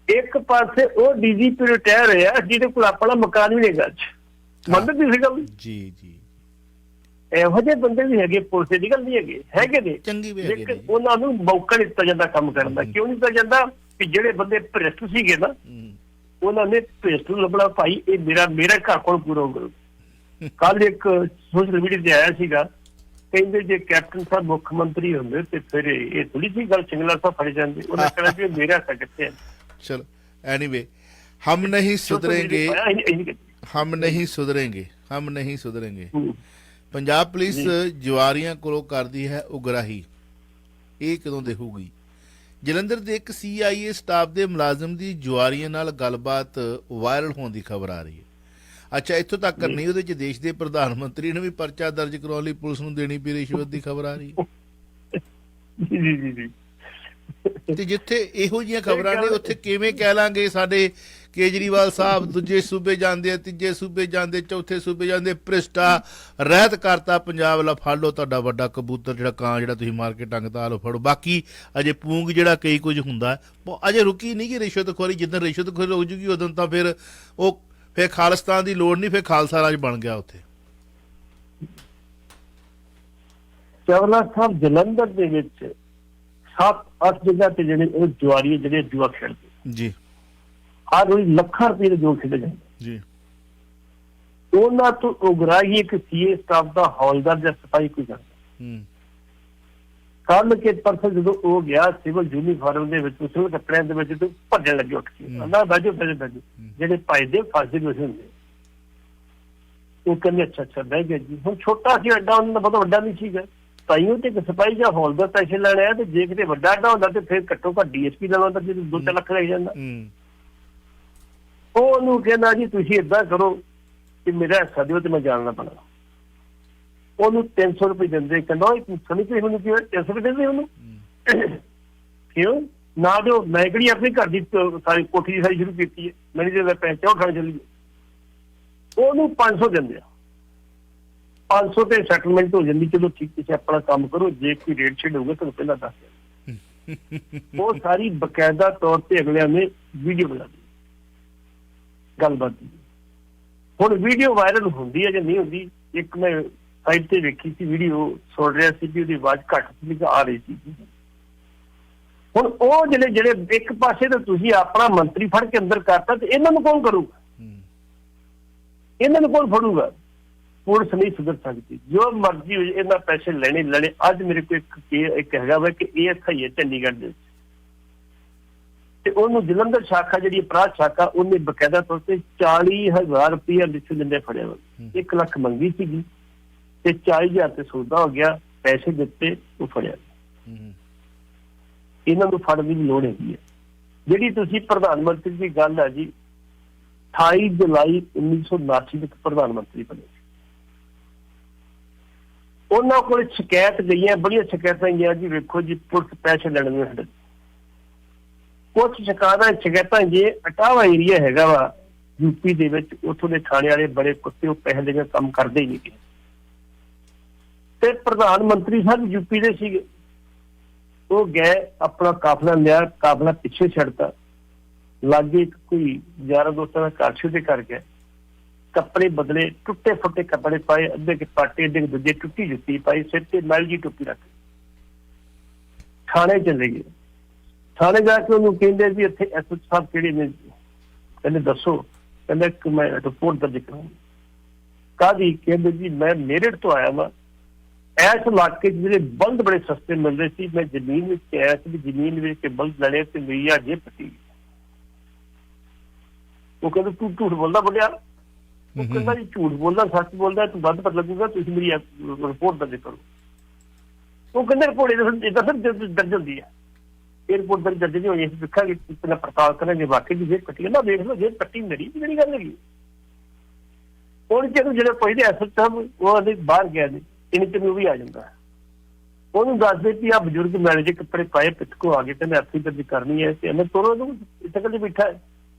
ਇੱਕ ਪਾਸੇ ਉਹ DGP ਰਿਟਾਇਰ ਹੋਇਆ ਜਿਹਦੇ ਕੋਲ ਆਪਣਾ ਮਕਾਨ ਵੀ ਨਹੀਂ ਹੈਗਾ। ਮੰਨਦੇ ਸੀ ਗੱਲ ਜੀ ਜੀ। ਇਹੋ ਜਿਹੇ ਬੰਦੇ ਵੀ ਹੈਗੇ, ਪੁਲਿਸ ਦੀ ਗੱਲ ਨਹੀਂ ਹੈਗੇ ਨੇ ਚੰਗੀ ਵੀ ਹੈਗੇ, ਉਹਨਾਂ ਨੂੰ ਮੌਕਾ ਨਹੀਂ ਦਿੱਤਾ ਜਾਂਦਾ ਕੰਮ ਕਰਨ ਦਾ। ਕਿਉਂ ਨਹੀਂ ਦਿੱਤਾ ਜਾਂਦਾ? ਕਿ ਜਿਹੜੇ ਬੰਦੇ ਭ੍ਰਿਸ਼ਟ ਸੀਗੇ ਨਾ, ਉਹਨਾਂ ਨੇ ਭ੍ਰਿਸ਼ਟ ਨੂੰ ਲੱਭਣਾ, ਭਾਈ ਇਹ ਮੇਰਾ ਘਰ ਕੋਲ ਪੂਰਾ ਕਰੋ। ਕੱਲ ਇੱਕ ਸੋਸ਼ਲ ਮੀਡੀਆ ਤੇ ਆਇਆ ਸੀਗਾ, ਕਹਿੰਦੇ ਜੇ ਕੈਪਟਨ ਸਾਹਿਬ ਮੁੱਖ ਮੰਤਰੀ ਹੁੰਦੇ ਤੇ ਫਿਰ ਇਹ ਥੋੜੀ ਸੀ ਗੱਲ, ਸਿੰਗਲਾ ਸਾਹਿਬ ਫੜ ਜਾਂਦੇ। ਉਹਨਾਂ ਕਹਿਣਾ ਵੀ ਮੇਰਾ ਘਰ ਕਿੱਥੇ ਹੈ। ਚਲੋ एनीवे, हम नहीं सुधरेंगे। पंजाब पुलिस जवारियां कोलों करदी है उगराही, ਇਹ ਕਦੋਂ ਦੇਖੂਗੀ? ਜਲੰਧਰ ਦੇ ਇੱਕ CIA ਸਟਾਫ ਦੇ ਮੁਲਾਜ਼ਮ ਦੀ ਜਵਾਰੀਆਂ ਨਾਲ ਗੱਲਬਾਤ ਵਾਇਰਲ ਹੋਣ ਦੀ ਖਬਰ ਆ ਰਹੀ ਹੈ। ਅੱਛਾ, ਇੱਥੋਂ ਤੱਕ ਨਹੀਂ, ਉਹਦੇ ਚ ਦੇਸ਼ ਦੇ ਪ੍ਰਧਾਨ ਮੰਤਰੀ ਨੂੰ ਵੀ ਪਰਚਾ ਦਰਜ ਕਰਾਉਣ ਲਈ ਪੁਲਿਸ ਨੂੰ ਦੇਣੀ ਪਈ ਰਿਸ਼ਵਤ ਦੀ ਖਬਰ ਆ ਰਹੀ ਹੈ। ਜੀ। ਤੇ ਜਿੱਥੇ ਇਹੋ ਜਿਹੀਆਂ ਖਬਰਾਂ ਨੇ ਉੱਥੇ ਕਿਵੇਂ ਕਹਿ ਲਾਂਗੇ ਸਾਡੇ ਕੇਜਰੀਵਾਲ ਸਾਹਿਬ ਦੂਜੇ ਸੂਬੇ ਜਾਂਦੇ ਆ, ਤੀਜੇ ਸੂਬੇ ਜਾਂਦੇ, ਚੌਥੇ ਸੂਬੇ ਜਾਂਦੇ, ਭ੍ਰਿਸ਼ਟਾ ਰਹਿਤ ਕਰਤਾ ਪੰਜਾਬ ਵਾਲਾ, ਫੜ ਲਓ ਤੁਹਾਡਾ ਵੱਡਾ ਕਬੂਤਰ, ਜਿਹੜਾ ਕਾਂ ਜਿਹੜਾ ਤੁਸੀਂ ਮਾਰ ਕੇ ਟੰਗਤਾ, ਲਓ ਫੜੋ। ਬਾਕੀ ਅਜੇ ਪੂੰਗ ਜਿਹੜਾ ਕਈ ਕੁਝ ਹੁੰਦਾ ਅਜੇ ਰੁਕੀ ਨਹੀਂ ਗੀ ਰਿਸ਼ਵਤਖੋਰੀ। ਜਿੱਦਾਂ ਰਿਸ਼ਵਤਖੋਰੀ ਰੁਕ ਜੂਗੀ ਉਦੋਂ ਤਾਂ ਫਿਰ ਖਾਲਿਸਤਾਨ ਦੀ ਲੋੜ ਨਹੀਂ, ਫਿਰ ਖਾਲਸਾ ਰਾਜ ਬਣ ਗਿਆ ਉੱਥੇ। ਚਾਵਲਾ ਸਾਹਿਬ ਜਲੰਧਰ ਦੇ ਵਿੱਚ 7-8 ਜਗ੍ਹਾ ਤੇ ਜਿਹੜੇ ਉਹ ਜੁਆਰੀ ਜਿਹੜੇ ਜੂਆ ਖੇਡਦੇ ਜੀ, ਹਰ ਰੋਜ਼ ਲੱਖਾਂ ਰੁਪਏ ਦੇ ਜੂਆ ਖੇਡੇ ਜਾਂਦੇ ਜੀ। ਉਹਨਾਂ ਤੋਂ ਉਗਰਾਹੀ ਇੱਕ CA ਸਟਾਫ ਦਾ ਹੌਲਦਾਰ ਜਾਂ ਸਿਪਾਹੀ ਕੋਈ ਕਰਦਾ। ਕੱਲ ਕੇ ਪਰਸੋਂ ਜਦੋਂ ਉਹ ਗਿਆ ਸਿਵਲ ਯੂਨੀਫਾਰਮ ਦੇ ਵਿੱਚ, ਸਿਵਲ ਕੱਪੜਿਆਂ ਦੇ ਵਿੱਚ, ਤੇ ਭੱਜਣ ਲੱਗੇ ਉੱਠ ਕੇ, ਕਹਿੰਦਾ ਬਾਜੋ ਜਿਹੜੇ ਭੱਜਦੇ ਫਾਜ਼ਿਲ ਵਿੱਚ ਹੁੰਦੇ। ਉਹ ਕਹਿੰਦੇ ਅੱਛਾ ਬਹਿ ਗਿਆ ਜੀ। ਹੁਣ ਛੋਟਾ ਸੀ ਅੱਡਾ, ਉਹਨਾਂ ਦਾ ਬਹੁਤ ਵੱਡਾ ਨਹੀਂ ਸੀਗਾ, ਤਾਈਓ ਤੇ ਸਿਪਾਹੀ ਜਾਂ ਹੌਲਦਾਰ ਪੈਸੇ ਲੈਣੇ ਆ। ਤੇ ਜੇ ਕਿਤੇ ਵੱਡਾ ਅੱਡਾ ਹੁੰਦਾ ਤੇ ਫਿਰ ਘੱਟੋ ਘੱਟ DSP ਲੈਣਾ ਹੁੰਦਾ, ਜਿਹਦੇ 2-3 ਲੱਖ ਲੱਗ ਜਾਂਦਾ। ਉਹ ਉਹਨੂੰ ਕਹਿੰਦਾ ਜੀ ਤੁਸੀਂ ਏਦਾਂ ਕਰੋ ਕਿ ਮੇਰਾ ਹਿੱਸਾ ਦਿਓ ਤੇ ਮੈਂ ਜਾਣਨਾ ਪੈਣਾ। ਉਹਨੂੰ 300 ਰੁਪਏ ਦਿੰਦੇ। ਕਹਿੰਦਾ ਸਮਝ ਕੇ ਮੈਨੂੰ ਕਿਹਾ 300 ਰੁਪਏ ਦਿੰਦੇ ਉਹਨੂੰ, ਕਿਉਂ ਨਾ ਦਿਓ? ਮੈਂ ਕਿਹੜੀ ਆਪਣੀ ਘਰ ਦੀ ਸਾਰੀ ਕੋਠੀ ਸਾਰੀ ਸ਼ੁਰੂ ਕੀਤੀ ਹੈ, ਮੈਨੂੰ ਜੇ ਪੈਸੇ ਉਹ ਖਾਣ ਚੱਲੀਏ। ਉਹਨੂੰ 500 ਦਿੰਦੇ ਆ, 500 ਤੇ ਸੈਟਲਮੈਂਟ ਹੋ ਜਾਂਦੀ। ਚਲੋ ਠੀਕ, ਤੁਸੀਂ ਆਪਣਾ ਕੰਮ ਕਰੋ, ਜੇ ਕੋਈ ਰੇਟ ਸ਼ੇਡ ਹੋਊਗਾ ਤੁਹਾਨੂੰ ਪਹਿਲਾਂ ਦੱਸ ਦਿਓ। ਉਹ ਸਾਰੀ ਬਕਾਇਦਾ ਤੌਰ ਤੇ ਅਗਲਿਆਂ ਨੇ ਵੀਡੀਓ ਬਣਾ ਦਿੱਤੀ ਗੱਲਬਾਤ ਦੀ। ਹੁਣ ਵੀਡੀਓ ਵਾਇਰਲ ਹੁੰਦੀ ਹੈ ਜਾਂ ਨਹੀਂ ਹੁੰਦੀ? ਇੱਕ ਮੈਂ ਸਾਈਟ ਤੇ ਵੇਖੀ ਸੀ ਵੀਡੀਓ, ਸੁਣ ਰਿਹਾ ਸੀ ਵੀ ਉਹਦੀ ਆਵਾਜ਼ ਘੱਟ ਸੀ, ਆ ਰਹੀ ਸੀ। ਹੁਣ ਉਹ ਜਿਹੜੇ ਇੱਕ ਪਾਸੇ ਤੇ ਤੁਸੀਂ ਆਪਣਾ ਮੰਤਰੀ ਫੜ ਕੇ ਅੰਦਰ ਕਰਤਾ, ਤੇ ਇਹਨਾਂ ਨੂੰ ਕੌਣ ਕਰੂਗਾ? ਇਹਨਾਂ ਨੂੰ ਕੌਣ ਫੜੂਗਾ? ਪੁਲਿਸ ਨਹੀਂ ਸੁਧਰ ਸਕਦੀ, ਜੋ ਮਰਜ਼ੀ ਹੋਏ, ਇਹਨਾਂ ਪੈਸੇ ਲੈਣੇ। ਅੱਜ ਮੇਰੇ ਕੋਲ ਇੱਕ ਹੈਗਾ ਵਾ ਕਿ ASI ਹੈ ਚੰਡੀਗੜ੍ਹ ਦੇ ਵਿੱਚ, ਤੇ ਉਹਨੂੰ ਜਲੰਧਰ ਸ਼ਾਖਾ ਜਿਹੜੀ ਅਪਰਾਧ ਸ਼ਾਖਾ, ਉਹਨੇ ਬਕਾਇਦਾ ਤੌਰ ਤੇ 40,000 ਰੁਪਇਆ ਲਿਖੇ ਦਿੰਦੇ ਫੜਿਆ ਵਾ। 1 ਲੱਖ ਮੰਗੀ ਸੀਗੀ ਤੇ 40,000 ਤੇ ਸੌਦਾ ਹੋ ਗਿਆ, ਪੈਸੇ ਦਿੱਤੇ, ਉਹ ਫੜਿਆ। ਇਹਨਾਂ ਨੂੰ ਫੜਨ ਦੀ ਲੋੜ ਹੈਗੀ ਹੈ। ਜਿਹੜੀ ਤੁਸੀਂ ਪ੍ਰਧਾਨ ਮੰਤਰੀ ਦੀ ਗੱਲ ਹੈ ਜੀ, 28 ਜੁਲਾਈ 1979 ਵਿੱਚ ਪ੍ਰਧਾਨ ਮੰਤਰੀ ਬਣੇ। ਉਹਨਾਂ ਕੋਲ ਸ਼ਿਕਾਇਤ ਗਈਆਂ, ਬੜੀਆਂ ਸ਼ਿਕਾਇਤਾਂ ਗਈਆਂ ਜੀ, ਵੇਖੋ ਜੀ ਪੁਲਿਸ ਪੈਸੇ ਲੈਣ ਨੂੰ ਸਾਡੇ ਕੁਛ ਸ਼ਿਕਾਇਤਾਂ ਜੇ ਅਟਾਵਾ ਏਰੀਆ ਹੈਗਾ ਵਾ ਯੂਪੀ ਦੇ ਵਿੱਚ, ਉੱਥੋਂ ਦੇ ਥਾਣੇ ਵਾਲੇ ਬੜੇ ਕੁੱਤੇ, ਉਹ ਪੈਸੇ ਦੇ ਕੰਮ ਕਰਦੇ ਹੀ ਨਹੀਂ। ਤੇ ਪ੍ਰਧਾਨ ਮੰਤਰੀ ਸਾਹਿਬ ਯੂਪੀ ਦੇ ਸੀਗੇ, ਉਹ ਗਏ ਆਪਣਾ ਕਾਫਲਾ ਲਿਆ, ਕਾਫਲਾ ਪਿੱਛੇ ਛੱਡਤਾ, ਲਾਗੇ ਕੋਈ ਯਾਰਾਂ ਦੋਸਤਾਂ ਦਾ ਘਰ ਸੀ, ਉਹਦੇ ਘਰ ਗਏ, ਕੱਪੜੇ ਬਦਲੇ, ਟੁੱਟੇ ਫੁੱਟੇ ਕੱਪੜੇ ਪਾਏ, ਅੱਧੇ ਕੇ ਪਾਟੇ, ਅੱਧੇ ਦੂਜੇ, ਟੁੱਟੀ ਜੁੱਤੀ ਪਾਈ, ਸਿਰ ਤੇ ਮੈਲ ਜੀ ਟੋਪੀ ਰੱਖ ਥਾਣੇ ਚਲੇ ਗਏ। ਥਾਣੇ ਜਾ ਕੇ ਉਹਨੂੰ ਕਹਿੰਦੇ ਜੀ ਇੱਥੇ ਐਸਐਚ ਸਾਹਿਬ ਕਿਹੜੇ ਨੇ? ਕਹਿੰਦੇ ਦੱਸੋ। ਕਹਿੰਦਾ ਕਿ ਮੈਂ ਰਿਪੋਰਟ ਦਰਜ ਕਰਾਂਗਾ। ਕਾਹਦੀ? ਕਹਿੰਦੇ ਜੀ ਮੈਂ ਮੇਰਠ ਤੋਂ ਆਇਆ ਵਾ, ਇਸ ਇਲਾਕੇ 'ਚ ਜਿਹੜੇ ਬਲਦ ਬੜੇ ਸਸਤੇ ਮਿਲ ਰਹੇ ਸੀ, ਮੈਂ ਜ਼ਮੀਨ ਵਿੱਚ ਆਇਆ ਸੀ, ਜ਼ਮੀਨ ਵੇਚ ਕੇ ਬਲਦ ਲੈਣੇ ਤੇ ਮੇਰੀ ਆ ਜੇ ਪੱਟੀ। ਉਹ ਕਹਿੰਦਾ ਤੂੰ ਝੂਠ ਬੋਲਦਾ ਬੋਲਿਆ? ਉਹ ਕਹਿੰਦਾ ਜੀ ਝੂਠ ਬੋਲਦਾ ਸੱਚ ਬੋਲਦਾ, ਤੂੰ ਵੱਧ ਪਤਾ ਲੱਗੂਗਾ, ਤੁਸੀਂ ਮੇਰੀ ਰਿਪੋਰਟ ਦਰਜ ਕਰੋ। ਉਹ ਕਹਿੰਦੇ ਰਿਪੋਰਟ ਇਹਦਾ ਸਰ ਦਰਜ ਹੁੰਦੀ ਹੈ, ਇਹ ਰਿਪੋਰਟ ਦਰਜ ਨਹੀਂ ਹੋਈ, ਅਸੀਂ ਦੇਖਾਂਗੇ ਪਹਿਲਾਂ ਪੜਤਾਲ ਕਰਾਂਗੇ, ਵਾਕਈ ਦੀ ਜੇਬ ਕੱਟੀ। ਨਾ ਵੇਖ ਲਓ ਜੇਬ ਕੱਟੀ ਮੇਰੀ, ਜਿਹੜੀ ਗੱਲ ਹੈਗੀ। ਹੁਣ ਜਿਹੜੇ ਪਹਿਲੇ ਐਸਐਚ ਸਾਹਿਬ ਉਹ ਬਾਹਰ ਗਿਆ ਨੇ, ਇਹਨੇ ਤੇ ਵੀ ਆ ਜਾਂਦਾ, ਉਹਨੂੰ ਦੱਸਦੇ ਕਿ ਆ ਬਜ਼ੁਰਗ ਮੈਨੇਜਰ ਕੱਪੜੇ ਪਾਏ ਪਿੱਛੋਂ ਆ ਗਏ, ਕਹਿੰਦੇ ਐਫਆਈ ਦਰਜ ਕਰਨੀ ਹੈ, ਤੇ ਇਹਨੇ ਤੋਰੋ ਇਹਨੂੰ, ਇੱਥੇ ਕੱਲੇ ਬੈਠਾ ਹੈ,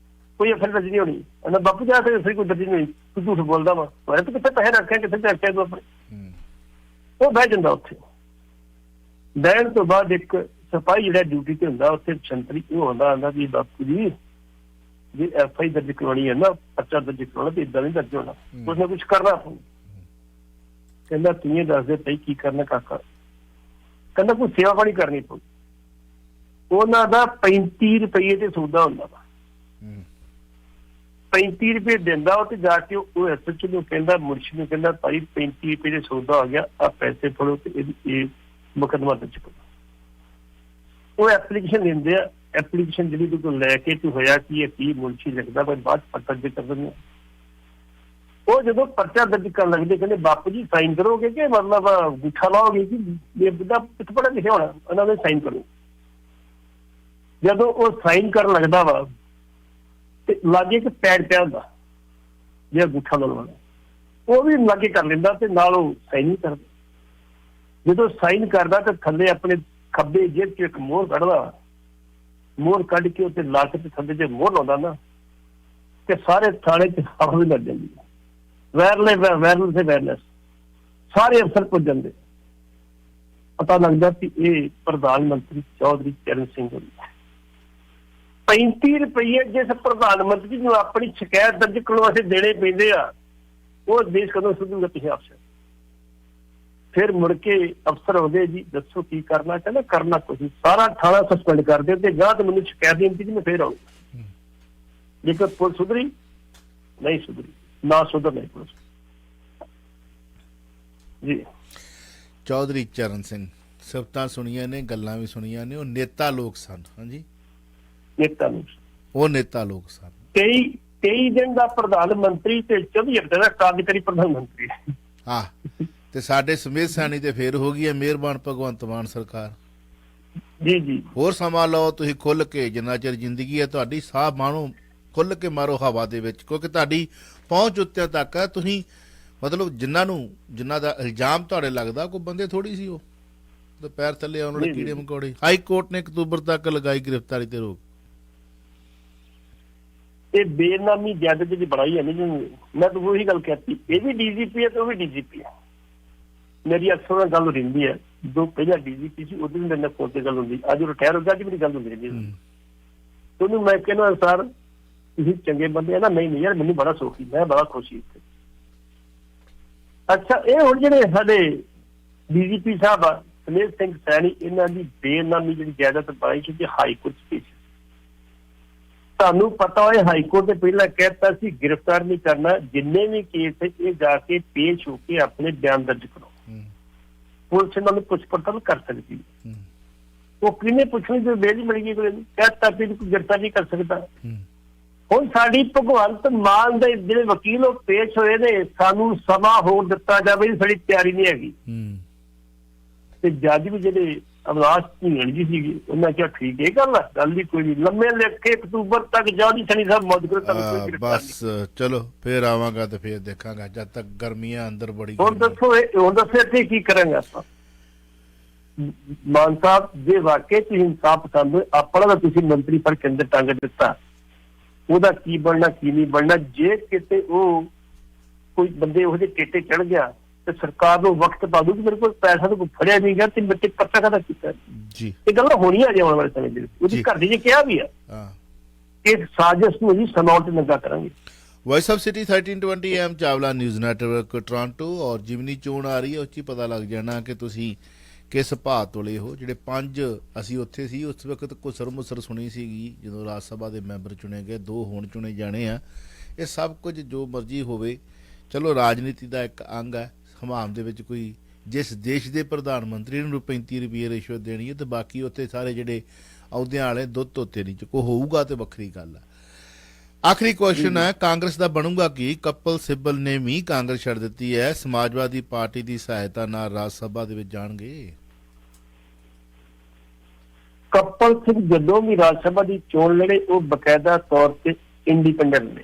ਕੋਈ ਐਫਆਈ ਦਰਜ ਨਹੀਂ ਹੋਣੀ। ਇਹਨਾਂ ਬਾਪੂ ਜਾ ਕੇ ਐਫਆਈ ਕੋਈ ਦਰਜ ਨਹੀਂ ਹੋਈ, ਤੂੰ ਝੂਠ ਬੋਲਦਾ ਵਾ, ਮੈਂ ਤੂੰ ਕਿੱਥੇ ਪੈਸੇ ਰੱਖਿਆ, ਕਿੱਥੇ ਰੱਖਿਆ ਤੂੰ ਆਪਣੇ? ਉਹ ਬਹਿ ਜਾਂਦਾ ਉੱਥੇ। ਬਹਿਣ ਤੋਂ ਬਾਅਦ ਇੱਕ ਸਿਪਾਹੀ ਜਿਹੜਾ ਡਿਊਟੀ ਤੇ ਹੁੰਦਾ ਉੱਥੇ ਸੰਤਰੀ, ਉਹ ਆਉਂਦਾ ਵੀ ਬਾਪੂ ਜੀ ਜੇ ਐਫਆਈ ਦਰਜ ਕਰਵਾਉਣੀ ਹੈ ਨਾ, ਪਰਚਾ ਦਰਜ ਕਰਵਾਉਣਾ, ਤੇ ਏਦਾਂ ਨਹੀਂ ਦਰਜ ਹੋਣਾ, ਕੁਛ ਨਾ ਕੁਛ ਕਰਨਾ ਪਊ। ਕਹਿੰਦਾ ਤੂੰ ਦੱਸਦੇ ਪਈ ਕੀ ਕਰਨਾ ਕਾਕਾ? ਕਹਿੰਦਾ ਕੋਈ ਸੇਵਾ ਪਾਣੀ ਕਰਨੀ ਪਊ। ਉਹਨਾਂ ਦਾ 35 ਰੁਪਏ ਤੇ ਸੌਦਾ ਹੁੰਦਾ ਵਾ, 35 ਰੁਪਏ ਦਿੰਦਾ ਉਹ, ਤੇ ਜਾ ਕੇ ਉਹ ਐਸਐਚ ਨੂੰ ਕਹਿੰਦਾ, ਮੁਰਸ਼ਿਦ ਨੂੰ ਕਹਿੰਦਾ ਭਾਈ 35 ਰੁਪਏ ਦੇ ਸੌਦਾ ਹੋ ਗਿਆ, ਆ ਪੈਸੇ ਫੜੋ ਤੇ ਇਹ ਮੁਕੱਦਮਾ ਦਰਜ ਕਰੋ। ਉਹ ਐਪਲੀਕੇਸ਼ਨ ਦਿੰਦੇ ਆ, ਐਪਲੀਕੇਸ਼ਨ ਜਿਹੜੀ ਤੂੰ ਲੈ ਕੇ ਤੂੰ ਹੋਇਆ ਕੀ ਹੈ, ਕੀ ਮੁਨਸ਼ੀ ਲਿਖਦਾ, ਪਰ ਬਾਅਦ ਪਰਚਾ ਦਰਜ ਕਰ ਦਿੰਦੇ। ਉਹ ਜਦੋਂ ਪਰਚਾ ਦਰਜ ਕਰਨ ਲੱਗਦੇ ਕਹਿੰਦੇ ਬਾਪੂ ਜੀ ਸਾਈਨ ਕਰੋਗੇ ਕਿ ਮਤਲਬ ਅੰਗੂਠਾ ਲਾਓਗੇ ਕਿ ਇਹ ਬੁੱਧਾ ਕਿੱਥੇ ਪੜ੍ਹਿਆ ਲਿਖਿਆ ਹੋਣਾ, ਉਹਨਾਂ ਨੇ ਸਾਈਨ ਕਰੋ। ਜਦੋਂ ਉਹ ਸਾਈਨ ਕਰਨ ਲੱਗਦਾ ਵਾ ਤੇ ਲਾਗੇ ਇੱਕ ਪੈਡ ਪਿਆ ਹੁੰਦਾ ਜਿਹੜਾ ਅੰਗੂਠਾ ਲਾਉਣ ਵਾਲਾ, ਉਹ ਵੀ ਲਾਗੇ ਕਰ ਲੈਂਦਾ ਤੇ ਨਾਲ ਉਹ ਸਾਈਨ ਨਹੀਂ ਕਰਦਾ। ਜਦੋਂ ਸਾਈਨ ਕਰਦਾ ਤਾਂ ਥੱਲੇ ਆਪਣੇ ਖੱਬੇ ਜੇਬ 'ਚ ਇੱਕ ਮੋਹਰ ਕੱਢਦਾ, ਮੋਹਰ ਕੱਢ ਕੇ ਉੱਤੇ ਲਾ ਕੇ ਥੱਲੇ ਜੇ ਮੋਹਰ ਲਾਉਂਦਾ ਨਾ, ਤੇ ਸਾਰੇ ਥਾਣੇ 'ਚ ਹਵਾ ਵੀ ਲੱਗ ਜਾਂਦੀ ਹੈ, ਵਾਇਰਲੈਸ ਸਾਰੇ ਅਫਸਰ ਪੁੱਜ ਜਾਂਦੇ, ਪਤਾ ਲੱਗਦਾ ਕਿ ਇਹ ਪ੍ਰਧਾਨ ਮੰਤਰੀ ਚੌਧਰੀ ਚਰਨ ਸਿੰਘ ਹੋਣੀ। 35 ਰੁਪਏ ਜਿਸ ਪ੍ਰਧਾਨ ਮੰਤਰੀ ਨੂੰ ਆਪਣੀ ਸ਼ਿਕਾਇਤ ਦਰਜ ਕਰਨ ਵਾਸਤੇ ਦੇਣੇ ਪੈਂਦੇ ਆ, ਉਹ ਦੇਸ਼ ਕਦੋਂ ਸੁਧਰੂਗਾ? ਤੁਸੀਂ ਆਪ ਫਿਰ ਮੁੜ ਕੇ ਅਫਸਰ ਆਉਂਦੇ ਜੀ ਦੱਸੋ ਕੀ ਕਰਨਾ? ਕਹਿੰਦਾ ਕਰਨਾ ਕੁਛ ਨਹੀਂ, ਸਾਰਾ ਥਾਣਾ ਸਸਪੈਂਡ ਕਰ ਦਿਓ ਤੇ ਜਾਂ ਤਾਂ ਮੈਨੂੰ ਸ਼ਿਕਾਇਤ ਦੇਣੀ ਸੀ, ਮੈਂ ਫੇਰ ਆਊਂਗਾ। ਜੇਕਰ ਪੁਲਿਸ ਸੁਧਰੀ ਨਹੀਂ ਸੁਧਰੀ, ਨਾ ਸੁਧਰ ਨਹੀਂ ਪੁਲਿਸ ਜੀ। ਚੌਧਰੀ ਚਰਨ ਸਿੰਘ, ਸਿਫਤਾਂ ਸੁਣੀਆਂ ਨੇ, ਗੱਲਾਂ ਵੀ ਸੁਣੀਆਂ ਨੇ, ਉਹ ਨੇਤਾ ਲੋਕ ਸਨ। ਹਾਂਜੀ, ਨੇਤਾ ਲੋਕ, ਉਹ ਨੇਤਾ ਲੋਕ ਸਨ। 23 ਦਿਨ ਦਾ ਪ੍ਰਧਾਨ ਮੰਤਰੀ ਤੇ 24 ਹਫ਼ਤੇ ਦਾ ਕਾਰਜਕਾਰੀ ਪ੍ਰਧਾਨ ਮੰਤਰੀ। ਹਾਂ, ਤੇ ਸਾਡੇ ਸਮੇਤ ਸੈਣੀ ਤੇ ਫੇਰ ਹੋ ਗਈ ਹੈ ਮਿਹਰਬਾਨ ਭਗਵੰਤ ਮਾਨ ਸਰਕਾਰ। ਜੀ ਜੀ, ਹੋਰ ਸਮਾਂ ਲਓ ਤੁਸੀਂ ਖੁੱਲ ਕੇ, ਜਿੰਨਾ ਚਿਰ ਜ਼ਿੰਦਗੀ ਹੈ ਤੁਹਾਡੀ, ਸਾਹ ਮਾਣੋ, ਖੁੱਲ ਕੇ ਮਾਰੋ ਹਵਾ ਦੇ ਵਿੱਚ, ਕਿਉਂਕਿ ਤੁਹਾਡੀ ਪਹੁੰਚ ਉੱਤੇ ਤੱਕ ਹੈ। ਤੁਸੀਂ ਮਤਲਬ ਜਿਨ੍ਹਾਂ ਦਾ ਇਲਜ਼ਾਮ ਤੁਹਾਡੇ ਲੱਗਦਾ, ਕੋਈ ਬੰਦੇ ਥੋੜੀ ਸੀ ਉਹ, ਤੇ ਪੈਰ ਥੱਲੇ ਆਉਣ ਵਾਲੇ ਕੀੜੇ ਮਕੌੜੇ। ਹਾਈ ਕੋਰਟ ਨੇ ਅਕਤੂਬਰ ਤੱਕ ਲਗਾਈ ਗ੍ਰਿਫਤਾਰੀ ਤੇ ਰੋਕ। ਇਹ ਬੇਨਾਮੀ ਜਾਇਦਾਦ ਦੀ ਬਣਾਈ ਹੈ ਨਹੀਂ, ਮੈਂ ਤਾਂ ਉਹੀ ਗੱਲ ਕਹਿਤੀ, ਇਹ ਵੀ ਡੀਜੀਪੀ ਹੈ ਤੇ ਉਹ ਵੀ ਡੀਜੀਪੀ ਹੈ। ਮੇਰੀ ਅਕਸਰ ਨਾਲ ਗੱਲ ਰਹਿੰਦੀ ਹੈ, ਜੋ ਪਹਿਲਾਂ ਡੀਜੀਪੀ ਸੀ ਉਹਦੇ ਵੀ ਮੇਰੇ ਨਾਲ ਫੋਨ ਤੇ ਗੱਲ ਹੁੰਦੀ, ਅੱਜ ਉਹ ਰਿਟਾਇਰ ਹੋ ਗਿਆ, ਅੱਜ ਮੇਰੀ ਗੱਲ ਹੁੰਦੀ ਰਹਿੰਦੀ। ਉਹਨੂੰ ਮੈਂ ਕਹਿੰਦਾ ਸਰ ਤੁਸੀਂ ਚੰਗੇ ਬੰਦੇ ਆ ਨਾ? ਨਹੀਂ ਯਾਰ ਮੈਨੂੰ ਬੜਾ ਸੌਖੀ, ਮੈਂ ਬੜਾ ਖੁਸ਼ ਸੀ ਇੱਥੇ। ਅੱਛਾ, ਇਹ ਹੁਣ ਜਿਹੜੇ ਸਾਡੇ ਡੀਜੀਪੀ ਸਾਹਿਬ ਆ ਸਮੇਤ ਸਿੰਘ ਸੈਣੀ, ਇਹਨਾਂ ਦੀ ਬੇਨਾਮੀ ਜਿਹੜੀ ਜਾਇਦਾਦ ਪਾਈ ਸੀ ਹਾਈ ਕੋਰਟ ਚ। ਤੁਹਾਨੂੰ ਪਤਾ ਹੋਏ ਹਾਈ ਕੋਰਟ ਨੇ ਪਹਿਲਾਂ ਕਹਿਤਾ ਸੀ ਗ੍ਰਿਫਤਾਰ ਨਹੀਂ ਕਰਨਾ, ਜਿੰਨੇ ਵੀ ਕੇਸ ਇਹ ਜਾ ਕੇ ਪੇਸ਼ ਹੋ ਕੇ ਆਪਣੇ ਬਿਆਨ ਦਰਜ ਕਰੋ, ਪੁਲਿਸ ਇਹਨਾਂ ਨੂੰ ਪੁੱਛ ਪੜਤਾਲ ਕਰ ਸਕਦੀ। ਉਹ ਕਿਹਨੇ ਪੁੱਛਣੀ ਜੋ ਬੇਲ ਹੀ ਮਿਲ ਗਈ, ਕਹਿਤਾ ਵੀ ਕੋਈ ਗ੍ਰਿਫਤਾਰ ਨਹੀਂ ਕਰ ਸਕਦਾ। ਹੁਣ ਸਾਡੀ ਭਗਵੰਤ ਮਾਨ ਦੇ ਜਿਹੜੇ ਵਕੀਲ ਉਹ ਪੇਸ਼ ਹੋਏ ਨੇ, ਸਾਨੂੰ ਸਮਾਂ ਹੋਰ ਦਿੱਤਾ ਜਾਵੇ, ਸਾਡੀ ਤਿਆਰੀ ਨਹੀਂ ਹੈਗੀ। ਤੇ ਜੱਜ ਵੀ ਜਿਹੜੇ ਅਵਲਾਸ਼ ਢੀਂਗੜ ਜੀ ਸੀਗੀ, ਉਹਨਾਂ ਕਿਹਾ ਠੀਕ ਇਹ ਗੱਲ ਦੀ ਕੋਈ ਨਹੀਂ, ਲੰਮੇ ਲਿਖ ਕੇ ਅਕਤੂਬਰ ਤੱਕ ਜਾਓ ਸਣੀ ਸਾਹਿਬ ਮੌਤ ਕਰੋ, ਤੁਹਾਨੂੰ ਕੋਈ ਗ੍ਰਿਫਤਾਰ ਬਸ ਚਲੋ ਫੇਰ ਆਵਾਂਗਾ ਤੇ ਫੇਰ ਦੇਖਾਂਗਾ, ਜਦ ਤੱਕ ਗਰਮੀਆਂ ਅੰਦਰ ਬੜੀ। ਹੁਣ ਦੱਸੋ ਇੱਥੇ ਕੀ ਕਰਾਂਗੇ ਆਪਾਂ? ਮਾਨ ਸਾਹਿਬ ਜੇ ਵਾਕਈ ਤੁਸੀਂ ਇਨਸਾਫ ਪਸੰਦ ਹੋਏ, ਆਪਣਾ ਤਾਂ ਤੁਸੀਂ ਮੰਤਰੀ ਫੜ ਕੇ ਅੰਦਰ ਟੰਗ ਦਿੱਤਾ, ਉਹਦਾ ਕੀ ਬਣਨਾ ਕੀ ਨਹੀਂ ਬਣਨਾ? ਜੇ ਕਿਤੇ ਉਹ ਕੋਈ ਬੰਦੇ ਉਹਦੇ ਟੇਟੇ ਚੜ ਗਿਆ ਤੇ ਸਰਕਾਰ ਨੂੰ ਵਕਤ ਪਾ ਦੂ ਕਿ ਮੇਰੇ ਕੋਲ ਪੈਸਾ ਤਾਂ ਕੋਈ ਫੜਿਆ ਨਹੀਂ ਗਿਆ ਤੇ ਮੇਰੇ ਪੱਤਾ ਕਾਹਦਾ ਕੀਤਾ ਜੀ। ਇਹ ਗੱਲਾਂ ਹੋਣੀਆਂ ਅਜੇ ਆਉਣ ਵਾਲੇ ਸਮੇਂ ਦੇ ਵਿੱਚ। ਉਹਦੀ ਘਰ ਦੀ ਜੇ ਕਿਹਾ ਵੀ ਆ ਕਿ ਸਾਜ਼ਿਸ਼ ਨੂੰ ਅਸੀਂ ਸਨੌਰ ਤੇ ਨੰਗਾ ਕਰਾਂਗੇ। Voice of city 1320 AM Chawla news network Toronto. ਔਰ ਜਿਮਨੀ ਚੋਣ ਆ ਰਹੀ ਹੈ, ਉਸ 'ਚ ਪਤਾ ਲੱਗ ਜਾਣਾ ਕਿ ਤੁਸੀਂ ਕਿਸ ਭਾਅ ਤੋਲੇ ਹੋ। ਜਿਹੜੇ 5 ਅਸੀਂ ਉੱਥੇ ਸੀ ਉਸ ਵਕਤ ਘੁਸਰ ਮੁਸਰ ਸੁਣੀ ਸੀਗੀ ਜਦੋਂ ਰਾਜ ਸਭਾ ਦੇ ਮੈਂਬਰ ਚੁਣੇ ਗਏ, 2 ਹੁਣ ਚੁਣੇ ਜਾਣੇ ਆ। ਇਹ ਸਭ ਕੁਝ ਜੋ ਮਰਜ਼ੀ ਹੋਵੇ, ਚਲੋ ਰਾਜਨੀਤੀ ਦਾ ਇੱਕ ਅੰਗ ਹੈ। ਹਮਾਮ ਦੇ ਵਿੱਚ ਕੋਈ ਜਿਸ ਦੇਸ਼ ਦੇ ਪ੍ਰਧਾਨ ਮੰਤਰੀ ਨੂੰ 35 ਰੁਪਏ ਰਿਸ਼ਵਤ ਦੇਣੀ ਹੈ ਤੇ ਬਾਕੀ ਉੱਥੇ ਸਾਰੇ ਜਿਹੜੇ ਅਹੁਦਿਆਂ ਵਾਲੇ ਦੁੱਧ ਧੋਤੇ ਨਹੀਂ ਚੁੱਕੋ ਹੋਊਗਾ ਤੇ ਵੱਖਰੀ ਗੱਲ ਹੈ। ਆਖਰੀ ਕੁਐਸਚਨ ਹੈ, ਕਾਂਗਰਸ ਦਾ ਬਣੂਗਾ ਕੀ? ਕਪਲ ਸਿੱਬਲ ਨੇ ਵੀ ਕਾਂਗਰਸ ਛੱਡ ਦਿੱਤੀ ਹੈ, ਸਮਾਜਵਾਦੀ ਪਾਰਟੀ ਦੀ ਸਹਾਇਤਾ ਨਾਲ ਰਾਜ ਸਭਾ ਦੇ ਵਿੱਚ ਜਾਣਗੇ। ਕਪਲ ਸਿੰਘ ਜਦੋਂ ਵੀ ਰਾਜ ਸਭਾ ਦੀ ਚੋਣ ਲੜੇ, ਉਹ ਬਕਾਇਦਾ ਤੌਰ ਤੇ ਇੰਡੀਪੈਂਡੈਂਟ ਨੇ।